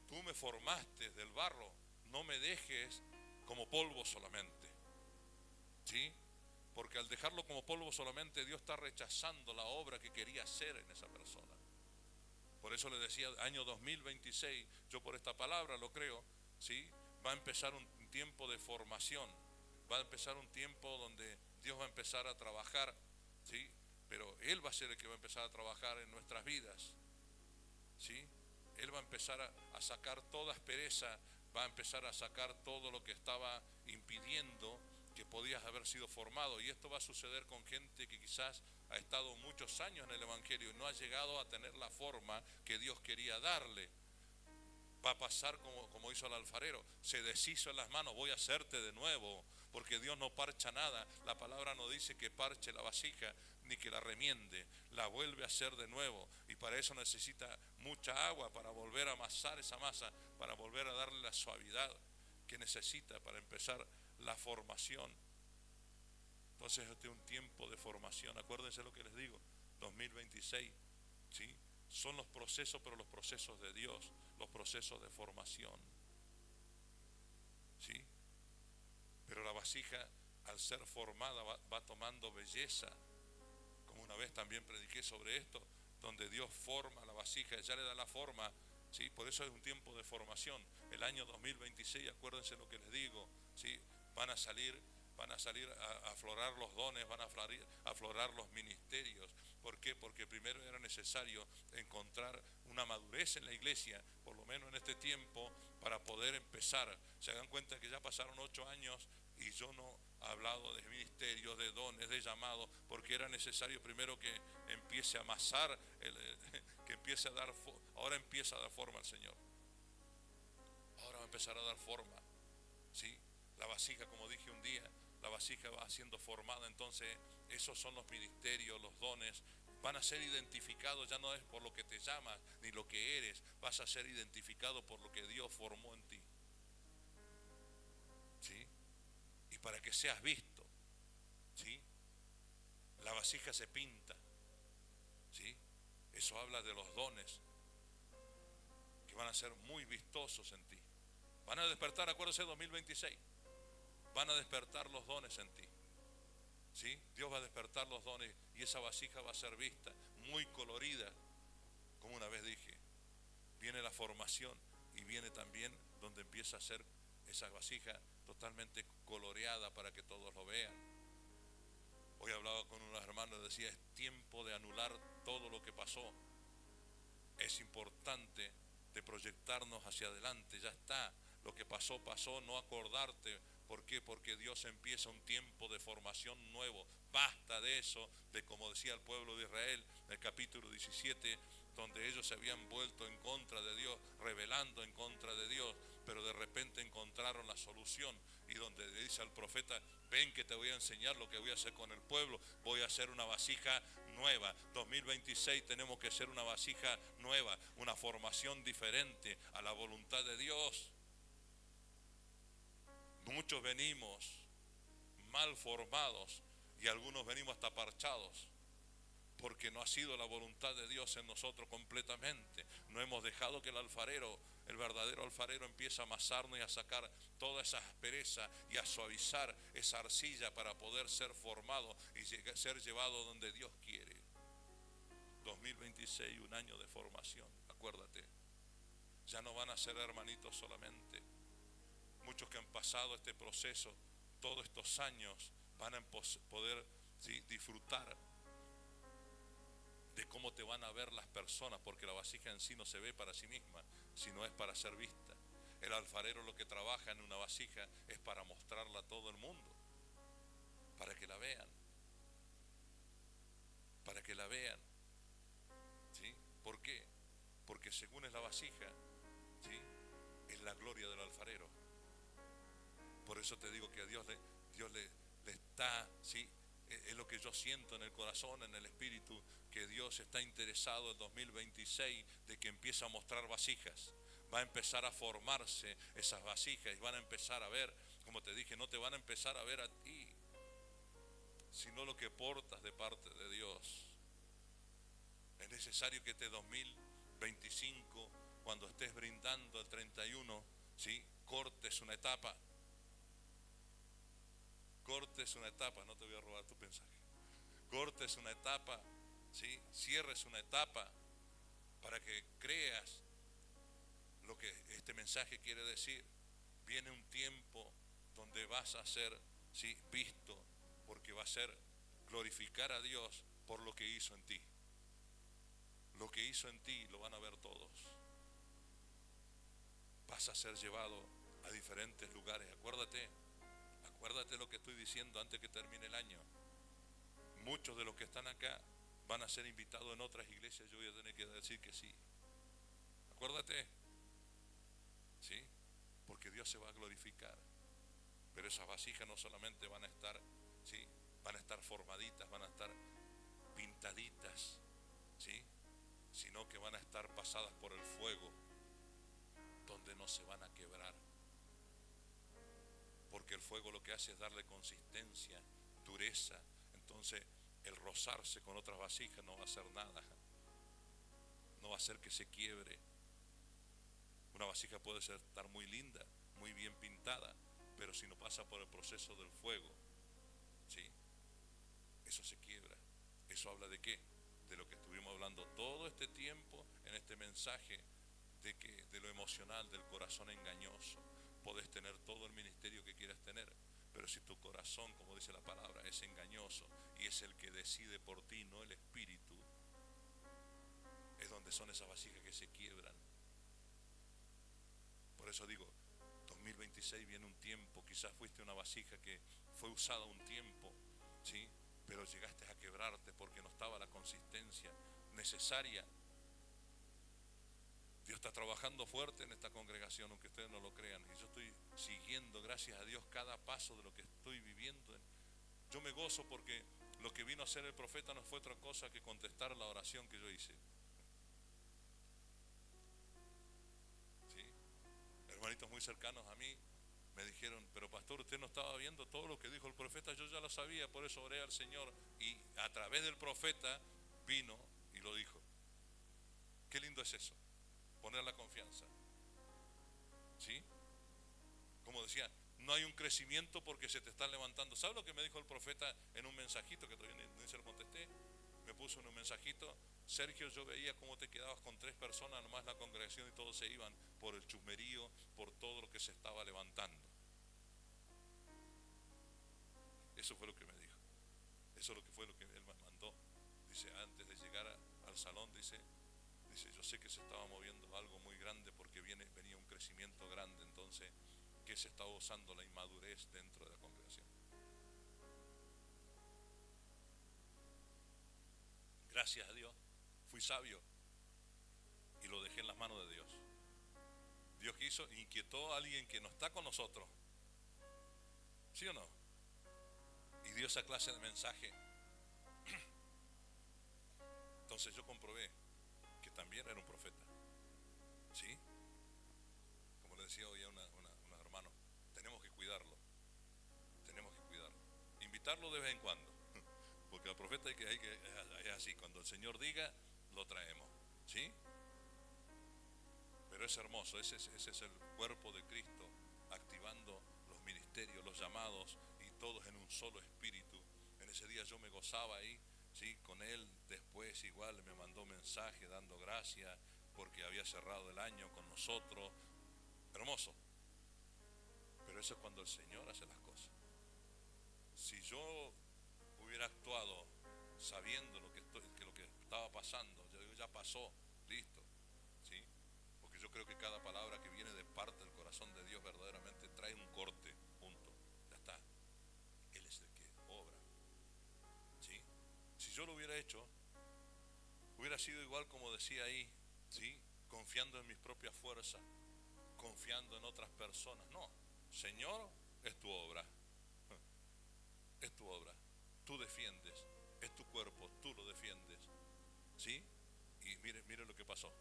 S2: tú me formaste del barro, no me dejes como polvo solamente. ¿Sí? Porque al dejarlo como polvo solamente, Dios está rechazando la obra que quería hacer en esa persona. Por eso le decía, año 2026, yo por esta palabra lo creo, ¿sí? Va a empezar un tiempo de formación, va a empezar un tiempo donde Dios va a empezar a trabajar, ¿sí? Pero Él va a ser el que va a empezar a trabajar en nuestras vidas, ¿sí? Él va a empezar a sacar toda aspereza, va a empezar a sacar todo lo que estaba impidiendo que podías haber sido formado. Y esto va a suceder con gente que quizás ha estado muchos años en el Evangelio y no ha llegado a tener la forma que Dios quería darle. Va a pasar como hizo el alfarero, se deshizo en las manos, voy a hacerte de nuevo, porque Dios no parcha nada. La palabra no dice que parche la vasija ni que la remiende, la vuelve a hacer de nuevo, y para eso necesita mucha agua para volver a amasar esa masa, para volver a darle la suavidad que necesita para empezar la formación. Entonces este es un tiempo de formación. Acuérdense lo que les digo, 2026, ¿sí? Son los procesos, pero los procesos de Dios, los procesos de formación, ¿sí? Pero la vasija, al ser formada, va tomando belleza. Como una vez también prediqué sobre esto, donde Dios forma la vasija, ya le da la forma, ¿sí? Por eso es un tiempo de formación. El año 2026, acuérdense lo que les digo, ¿sí? Van a salir a aflorar los dones, van a aflorar los ministerios. ¿Por qué? Porque primero era necesario encontrar una madurez en la iglesia, por lo menos en este tiempo, para poder empezar. Se dan cuenta que ya pasaron 8 años y yo no he hablado de ministerios, de dones, de llamados, porque era necesario primero que empiece a amasar, que empiece a dar, ahora empieza a dar forma al Señor. Ahora va a empezar a dar forma, ¿sí? La vasija, como dije un día, la vasija va siendo formada, entonces esos son los ministerios, los dones, van a ser identificados, ya no es por lo que te llamas, ni lo que eres, vas a ser identificado por lo que Dios formó en ti, ¿sí? Y para que seas visto, ¿sí? La vasija se pinta, ¿sí? Eso habla de los dones, que van a ser muy vistosos en ti. Van a despertar, acuérdense, 2026. Van a despertar los dones en ti, ¿sí? Dios va a despertar los dones y esa vasija va a ser vista, muy colorida. Como una vez dije, viene la formación y viene también donde empieza a ser esa vasija totalmente coloreada para que todos lo vean. Hoy hablaba con unos hermanos, decía, es tiempo de anular todo lo que pasó. Es importante de proyectarnos hacia adelante, ya está. Lo que pasó, pasó, no acordarte. ¿Por qué? Porque Dios empieza un tiempo de formación nuevo. Basta de eso, de como decía el pueblo de Israel en el capítulo 17, donde ellos se habían vuelto en contra de Dios, rebelando en contra de Dios, pero de repente encontraron la solución, y donde le dice al profeta, ven que te voy a enseñar lo que voy a hacer con el pueblo, voy a hacer una vasija nueva. 2026 tenemos que ser una vasija nueva, una formación diferente a la voluntad de Dios. Muchos venimos mal formados y algunos venimos hasta parchados, porque no ha sido la voluntad de Dios en nosotros completamente. No hemos dejado que el alfarero, el verdadero alfarero, empiece a amasarnos y a sacar toda esa aspereza y a suavizar esa arcilla para poder ser formado y ser llevado donde Dios quiere. 2026, un año de formación, acuérdate. Ya no van a ser hermanitos solamente. Muchos que han pasado este proceso, todos estos años, van a poder, ¿sí?, disfrutar de cómo te van a ver las personas, porque la vasija en sí no se ve para sí misma, sino es para ser vista. El alfarero lo que trabaja en una vasija es para mostrarla a todo el mundo, para que la vean, para que la vean, ¿sí? ¿Por qué? Porque según es la vasija, ¿sí?, es la gloria del alfarero. Por eso te digo que a Dios le está, ¿sí?, es lo que yo siento en el corazón, en el espíritu, que Dios está interesado en 2026 de que empiece a mostrar vasijas. Va a empezar a formarse esas vasijas y van a empezar a ver, como te dije, no te van a empezar a ver a ti, sino lo que portas de parte de Dios. Es necesario que este 2025, cuando estés brindando el 31, ¿sí?, cortes una etapa. Cortes una etapa, no te voy a robar tu mensaje. Cortes una etapa, ¿sí?, cierres una etapa para que creas lo que este mensaje quiere decir. Viene un tiempo donde vas a ser, ¿sí?, visto, porque va a ser glorificar a Dios por lo que hizo en ti. Lo que hizo en ti lo van a ver todos. Vas a ser llevado a diferentes lugares. Acuérdate lo que estoy diciendo antes que termine el año. Muchos de los que están acá van a ser invitados en otras iglesias. Yo voy a tener que decir que sí. Acuérdate, ¿sí? Porque Dios se va a glorificar. Pero esas vasijas no solamente van a estar, ¿sí?, van a estar formaditas, van a estar pintaditas, ¿sí?, sino que van a estar pasadas por el fuego, donde no se van a quebrar. Porque el fuego lo que hace es darle consistencia, dureza. Entonces el rozarse con otras vasijas no va a hacer nada, no va a hacer que se quiebre. Una vasija puede estar muy linda, muy bien pintada, pero si no pasa por el proceso del fuego, ¿sí?, eso se quiebra. ¿Eso habla de qué? De lo que estuvimos hablando todo este tiempo en este mensaje, de lo emocional, del corazón engañoso. Podés tener todo el ministerio que quieras tener, pero si tu corazón, como dice la palabra, es engañoso y es el que decide por ti, no el espíritu, es donde son esas vasijas que se quiebran. Por eso digo, 2026 viene un tiempo, quizás fuiste una vasija que fue usada un tiempo, ¿sí?, pero llegaste a quebrarte porque no estaba la consistencia necesaria. Dios está trabajando fuerte en esta congregación, aunque ustedes no lo crean, y yo estoy siguiendo, gracias a Dios, cada paso de lo que estoy viviendo. Yo me gozo porque lo que vino a hacer el profeta no fue otra cosa que contestar la oración que yo hice. ¿Sí? Hermanitos muy cercanos a mí me dijeron, pero pastor, usted no estaba viendo todo lo que dijo el profeta. Yo ya lo sabía, por eso oré al Señor, y a través del profeta vino y lo dijo. Qué lindo es eso, poner la confianza, ¿sí? Como decía, no hay un crecimiento porque se te están levantando. ¿Sabes lo que me dijo el profeta en un mensajito que todavía ni se lo contesté? Me puso en un mensajito: Sergio, yo veía cómo te quedabas con 3 personas nomás la congregación y todos se iban por el chusmerío, por todo lo que se estaba levantando. Eso fue lo que me dijo. Eso fue lo que él me mandó. Dice, antes de llegar al salón, dice, yo sé que se estaba moviendo algo muy grande porque venía un crecimiento grande. Entonces, que se estaba usando la inmadurez dentro de la congregación. Gracias a Dios, fui sabio y lo dejé en las manos de Dios. Dios quiso, inquietó a alguien que no está con nosotros, ¿sí o no? Y dio esa clase de mensaje. Entonces yo comprobé que también era un profeta, ¿sí? Como le decía hoy a unos hermanos, tenemos que cuidarlo, invitarlo de vez en cuando, porque al profeta es así, cuando el Señor diga, lo traemos, ¿sí? Pero es hermoso, ese es el cuerpo de Cristo, activando los ministerios, los llamados, y todos en un solo espíritu. En ese día yo me gozaba ahí, ¿sí?, con él. Después igual me mandó mensaje dando gracias porque había cerrado el año con nosotros. Hermoso. Pero eso es cuando el Señor hace las cosas. Si yo hubiera actuado sabiendo lo que estaba pasando, yo digo, ya pasó, listo, ¿sí? Porque yo creo que cada palabra que viene de parte del corazón de Dios verdaderamente trae un corte, punto, ya está. Él es el que obra, ¿sí? Si yo lo hubiera hecho, hubiera sido igual como decía ahí, ¿sí?, confiando en mis propias fuerzas, confiando en otras personas. No, Señor, es tu obra, es tu obra, tú defiendes, es tu cuerpo, tú lo defiendes, ¿sí? Y mire lo que pasó.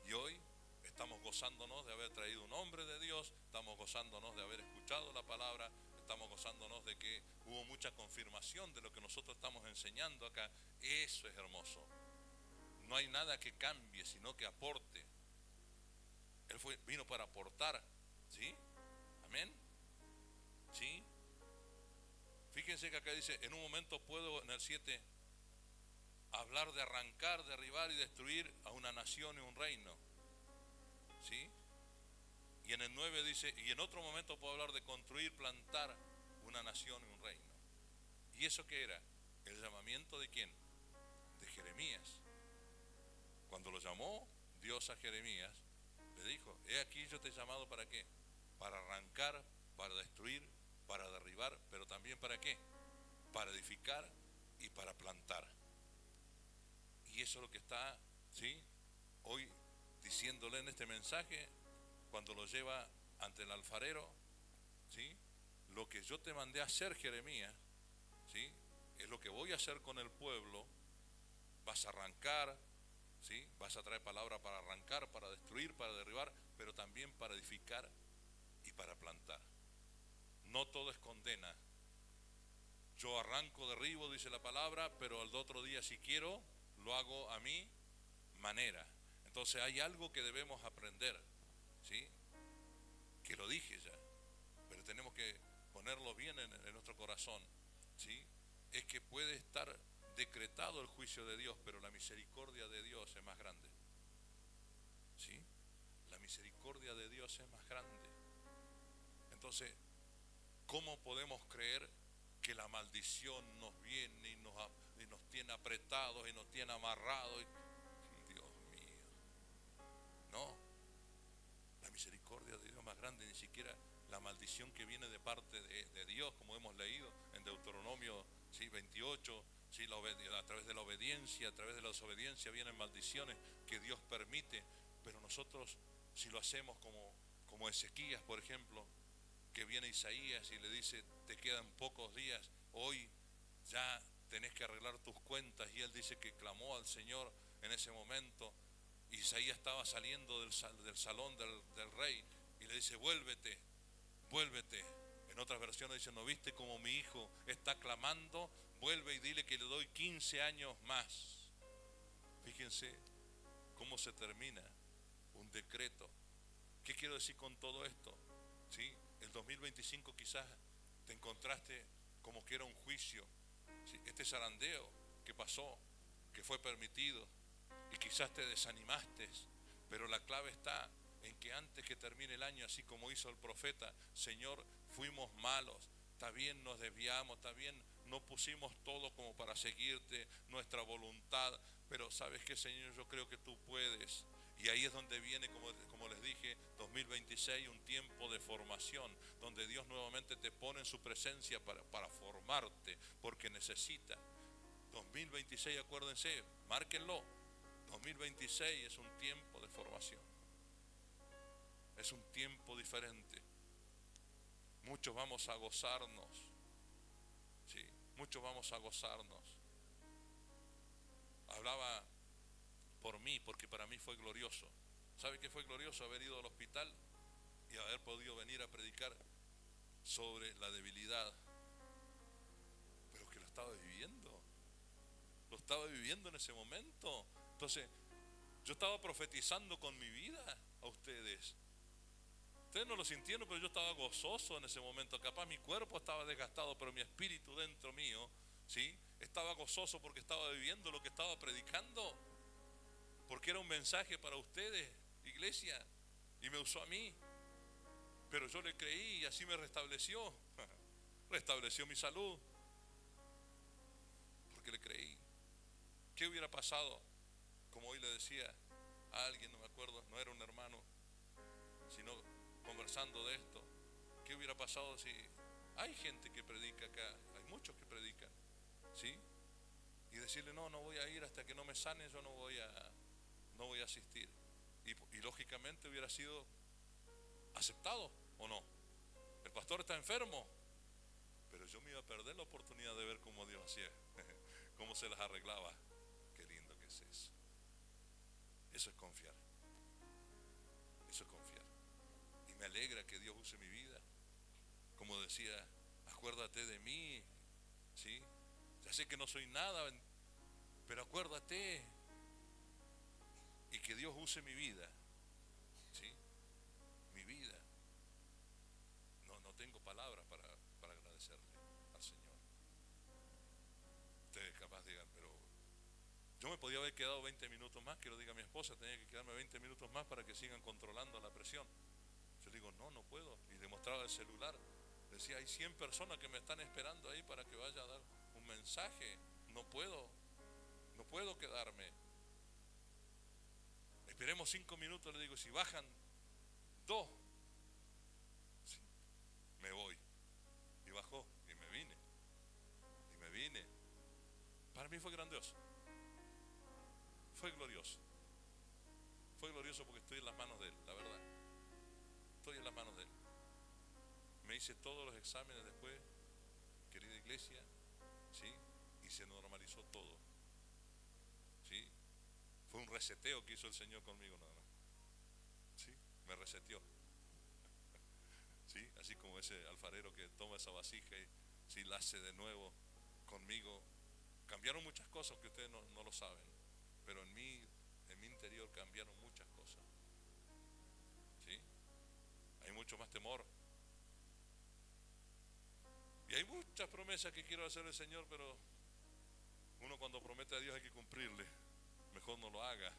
S2: Y hoy estamos gozándonos de haber traído un hombre de Dios, estamos gozándonos de haber escuchado la palabra, estamos gozándonos de que hubo mucha confirmación de lo que nosotros estamos enseñando acá. Eso es hermoso. no hay nada que cambie, sino que aporte. Él vino para aportar, ¿sí? Amén. ¿Sí? Fíjense que acá dice, en un momento puedo, en el 7, hablar de arrancar, derribar y destruir a una nación y un reino, ¿sí? Y en el 9 dice, y en otro momento puedo hablar de construir, plantar una nación y un reino. ¿Y eso qué era? El llamamiento de ¿quién? De Jeremías. Cuando lo llamó Dios a Jeremías, le dijo, he aquí yo te he llamado ¿para qué? Para arrancar, para destruir, para derribar, pero también ¿para qué? Para edificar y para plantar. Y eso es lo que está, ¿sí?, hoy diciéndole en este mensaje, cuando lo lleva ante el alfarero, ¿sí? Lo que yo te mandé a hacer, Jeremías, ¿sí?, es lo que voy a hacer con el pueblo. Vas a arrancar, ¿sí? Vas a traer palabra para arrancar, para destruir, para derribar, pero también para edificar y para plantar. No todo es condena. Yo arranco, derribo, dice la palabra, pero al otro día, si quiero, lo hago a mi manera. Entonces hay algo que debemos aprender, ¿sí? Que lo dije ya, pero tenemos que ponerlo bien en nuestro corazón, ¿sí? Es que puede estar decretado el juicio de Dios, pero la misericordia de Dios es más grande, ¿sí? La misericordia de Dios es más grande. Entonces, ¿cómo podemos creer que la maldición nos viene y nos tiene apretados y nos tiene amarrados? Dios mío, no. La misericordia de Dios es más grande. Ni siquiera la maldición que viene de parte de Dios, como hemos leído en Deuteronomio, ¿sí?, 28, ¿sí?, a través de la obediencia, a través de la desobediencia vienen maldiciones que Dios permite. Pero nosotros, si lo hacemos como Ezequías, por ejemplo, que viene Isaías y le dice, te quedan pocos días, hoy ya tenés que arreglar tus cuentas, y él dice que clamó al Señor en ese momento. Isaías estaba saliendo del salón del rey y le dice, vuélvete, vuélvete. En otras versiones dice, ¿no viste como mi hijo está clamando? Vuelve y dile que le doy 15 años más. Fíjense cómo se termina un decreto. ¿Qué quiero decir con todo esto? ¿Sí? El 2025 quizás te encontraste como que era un juicio, ¿sí? Este zarandeo que pasó, que fue permitido, y quizás te desanimaste, pero la clave está en que antes que termine el año, así como hizo el profeta, Señor, fuimos malos, está bien, nos desviamos, está bien, no pusimos todo como para seguirte, nuestra voluntad, pero ¿sabes qué, Señor? Yo creo que tú puedes. Y ahí es donde viene, como les dije, 2026, un tiempo de formación, donde Dios nuevamente te pone en su presencia para formarte, porque necesita. 2026, acuérdense, márquenlo, 2026 es un tiempo de formación, es un tiempo diferente. Muchos vamos a gozarnos, sí, muchos vamos a gozarnos. Hablaba por mí, porque para mí fue glorioso. ¿Sabe qué fue glorioso? Haber ido al hospital y haber podido venir a predicar sobre la debilidad, pero que lo estaba viviendo en ese momento. Entonces, yo estaba profetizando con mi vida a ustedes. Ustedes no lo sintieron, pero yo estaba gozoso en ese momento. Capaz mi cuerpo estaba desgastado, pero mi espíritu dentro mío, ¿sí?, estaba gozoso porque estaba viviendo lo que estaba predicando. Porque era un mensaje para ustedes, iglesia, y me usó a mí. Pero yo le creí y así me restableció. Restableció mi salud, porque le creí. ¿Qué hubiera pasado? Como hoy le decía a alguien, no me acuerdo, no era un hermano, sino conversando de esto. ¿Qué hubiera pasado si hay gente que predica acá? Hay muchos que predican, ¿sí? Y decirle, no voy a ir hasta que no me sane, yo no voy a asistir. Y lógicamente hubiera sido aceptado, ¿o no? El pastor está enfermo, pero yo me iba a perder la oportunidad de ver cómo Dios hacía, cómo se las arreglaba. Qué lindo que es eso. Eso es confiar. Eso es confiar. Y me alegra que Dios use mi vida. Como decía, acuérdate de mí, ¿sí? Ya sé que no soy nada, pero acuérdate. y que Dios use mi vida, ¿sí? Mi vida. No tengo palabras para agradecerle al Señor. Ustedes capaz digan, pero yo me podía haber quedado 20 minutos más, que lo diga mi esposa, tenía que quedarme 20 minutos más para que sigan controlando la presión. Yo digo, no puedo. Y le mostraba el celular. Decía, hay 100 personas que me están esperando ahí para que vaya a dar un mensaje. No puedo quedarme. Esperemos 5 minutos, le digo, si bajan 2, sí, me voy. Y bajó, y me vine. Para mí fue grandioso. Fue glorioso porque estoy en las manos de Él, la verdad. Estoy en las manos de Él. Me hice todos los exámenes después, querida iglesia, ¿sí? Y se normalizó todo, ¿sí? Fue un reseteo que hizo el Señor conmigo nada más, ¿sí? Me reseteó, ¿sí? Así como ese alfarero que toma esa vasija y ¿sí? La hace de nuevo conmigo. Cambiaron muchas cosas que ustedes no lo saben, pero en mi interior cambiaron muchas cosas, ¿sí? Hay mucho más temor. Y hay muchas promesas que quiero hacer el Señor, pero uno cuando promete a Dios hay que cumplirle. Mejor no lo haga.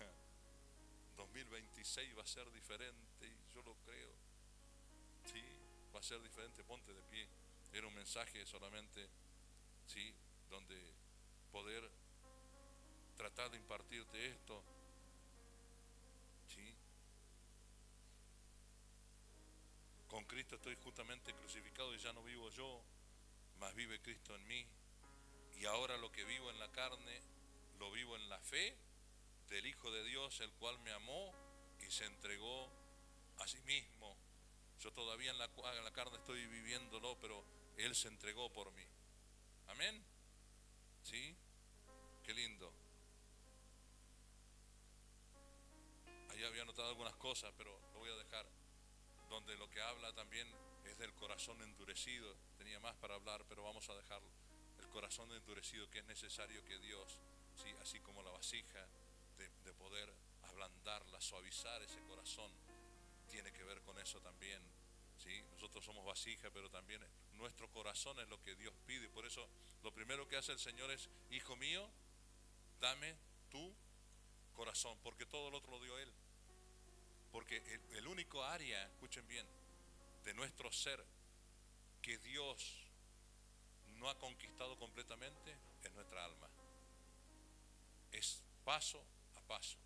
S2: 2026 va a ser diferente y yo lo creo. Sí, va a ser diferente. Ponte de pie. Era un mensaje solamente, sí, donde poder tratar de impartirte esto. Sí. Con Cristo estoy justamente crucificado y ya no vivo yo, mas vive Cristo en mí. Y ahora lo que vivo en la carne, lo vivo en la fe del Hijo de Dios, el cual me amó y se entregó a sí mismo. Yo todavía en la carne estoy viviéndolo, pero Él se entregó por mí. Amén. ¿Sí? Qué lindo. Ahí había anotado algunas cosas, pero lo voy a dejar. Donde lo que habla también es del corazón endurecido. Tenía más para hablar, pero vamos a dejarlo. El corazón endurecido, que es necesario que Dios, ¿sí? Así como la vasija, de poder ablandarla, suavizar ese corazón, tiene que ver con eso también, ¿sí? Nosotros somos vasija, pero también nuestro corazón es lo que Dios pide. Por eso lo primero que hace el Señor es, hijo mío, dame tu corazón, porque todo lo otro lo dio Él. Porque el único área, escuchen bien, de nuestro ser que Dios no ha conquistado completamente es nuestra alma. Es paso a paso,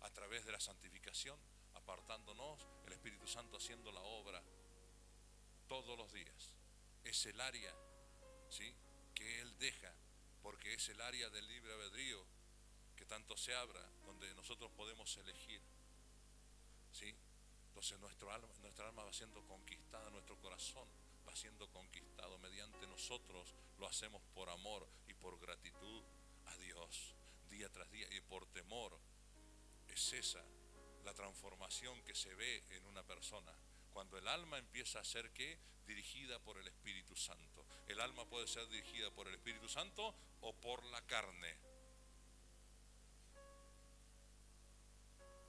S2: a través de la santificación, apartándonos, el Espíritu Santo haciendo la obra todos los días. Es el área, ¿sí?, que Él deja, porque es el área del libre albedrío que tanto se abra, donde nosotros podemos elegir, ¿sí? Entonces nuestra alma va siendo conquistada, nuestro corazón va siendo conquistado mediante nosotros. Lo hacemos por amor y por gratitud a Dios, día tras día, y por temor. Es esa la transformación que se ve en una persona, cuando el alma empieza a ser, ¿qué?, dirigida por el Espíritu Santo. El alma puede ser dirigida por el Espíritu Santo o por la carne.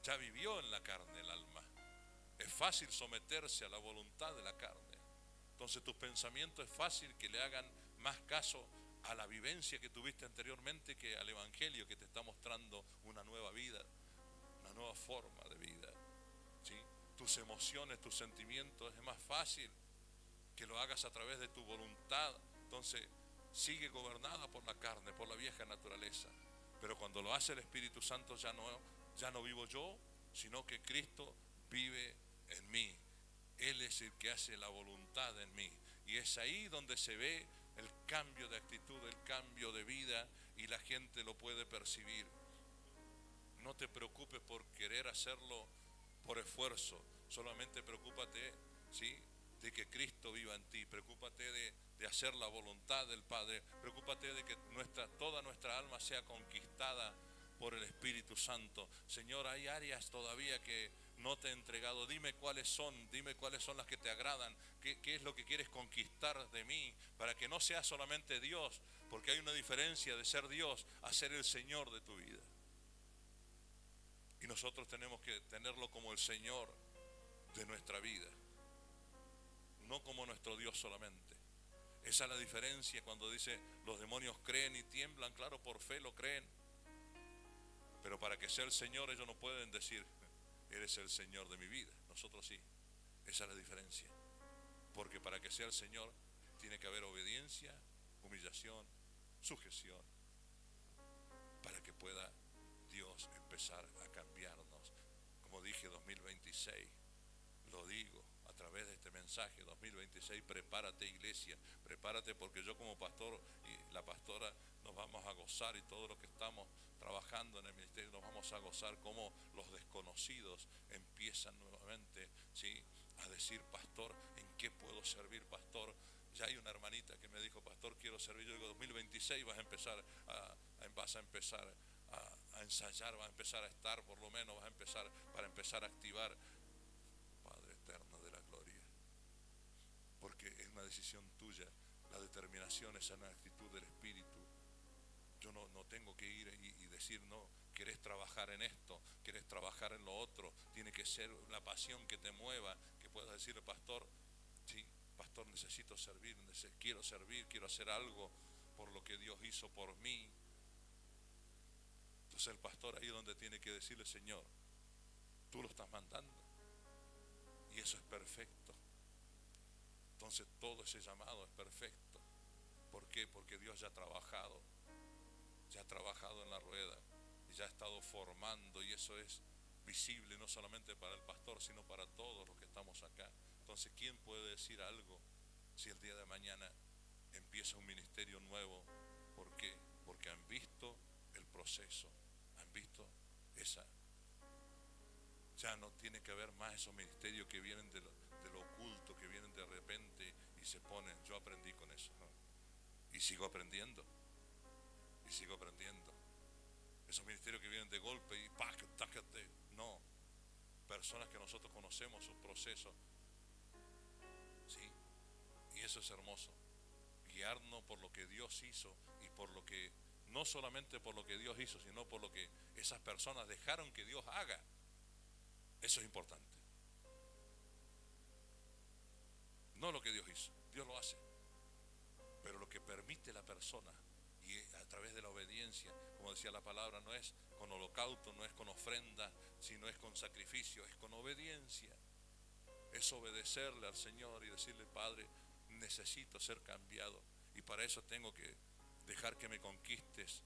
S2: Ya vivió en la carne el alma. Es fácil someterse a la voluntad de la carne. Entonces tus pensamientos es fácil que le hagan más caso a la vivencia que tuviste anteriormente que al Evangelio, que te está mostrando una nueva vida, una nueva forma de vida, ¿sí? Tus emociones, tus sentimientos, es más fácil que lo hagas a través de tu voluntad. Entonces sigue gobernada por la carne, por la vieja naturaleza. Pero cuando lo hace el Espíritu Santo, ya no vivo yo, sino que Cristo vive en mí. Él es el que hace la voluntad en mí. Y es ahí donde se ve el cambio de actitud, el cambio de vida, y la gente lo puede percibir. No te preocupes por querer hacerlo por esfuerzo. Solamente preocúpate, ¿sí?, de que Cristo viva en ti. Preocúpate de hacer la voluntad del Padre. Preocúpate de que toda nuestra alma sea conquistada por el Espíritu Santo. Señor, hay áreas todavía que no te he entregado. Dime cuáles son las que te agradan. ¿Qué es lo que quieres conquistar de mí? Para que no sea solamente Dios, porque hay una diferencia de ser Dios a ser el Señor de tu vida. Y nosotros tenemos que tenerlo como el Señor de nuestra vida, no como nuestro Dios solamente. Esa es la diferencia cuando dice los demonios creen y tiemblan. Claro, por fe lo creen, pero para que sea el Señor ellos no pueden decir eres el Señor de mi vida. Nosotros sí. Esa es la diferencia, porque para que sea el Señor tiene que haber obediencia, humillación, sujeción, para que pueda Dios empezar a cambiarnos. Como dije, 2026, lo digo a través de este mensaje, 2026, prepárate, iglesia, prepárate, porque yo como pastor y la pastora nos vamos a gozar, y todos los que estamos trabajando en el ministerio nos vamos a gozar como los desconocidos empiezan nuevamente, ¿sí?, a decir: pastor, ¿en qué puedo servir, pastor? Ya hay una hermanita que me dijo: pastor, quiero servir. Yo digo: 2026 vas a empezar a ensayar, vas a empezar a estar, por lo menos vas a empezar, para empezar a activar. Padre eterno de la gloria, porque es una decisión tuya. La determinación es una actitud del Espíritu. Yo no tengo que ir y decir: no, querés trabajar en esto, querés trabajar en lo otro. Tiene que ser la pasión que te mueva, que puedas decirle: pastor, sí, pastor, necesito servir, quiero hacer algo por lo que Dios hizo por mí. Entonces el pastor ahí es donde tiene que decirle: Señor, tú lo estás mandando, y eso es perfecto. Entonces todo ese llamado es perfecto. ¿Por qué? Porque Dios ya ha trabajado en la rueda, y ya ha estado formando, y eso es visible no solamente para el pastor, sino para todos los que estamos acá. Entonces, ¿quién puede decir algo si el día de mañana empieza un ministerio nuevo? ¿Por qué? Porque han visto el proceso, han visto esa. Ya no tiene que haber más esos ministerios que vienen de lo oculto, que vienen de repente y se ponen. Yo aprendí con eso, ¿no? Y sigo aprendiendo. Esos ministerios que vienen de golpe y tácate. No. Personas que nosotros conocemos sus procesos. ¿Sí? Y eso es hermoso. Guiarnos por lo que Dios hizo, y por lo que, no solamente por lo que Dios hizo, sino por lo que esas personas dejaron que Dios haga. Eso es importante. No lo que Dios hizo, Dios lo hace, pero lo que permite la persona, y a través de la obediencia, como decía la palabra, no es con holocausto, no es con ofrenda, sino es con sacrificio, es con obediencia. Es obedecerle al Señor y decirle: Padre, necesito ser cambiado, y para eso tengo que dejar que me conquistes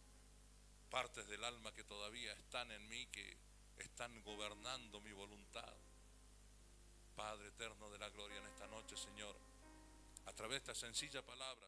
S2: partes del alma que todavía están en mí, que están gobernando mi voluntad. Padre eterno de la gloria, en esta noche, Señor, a través de esta sencilla palabra,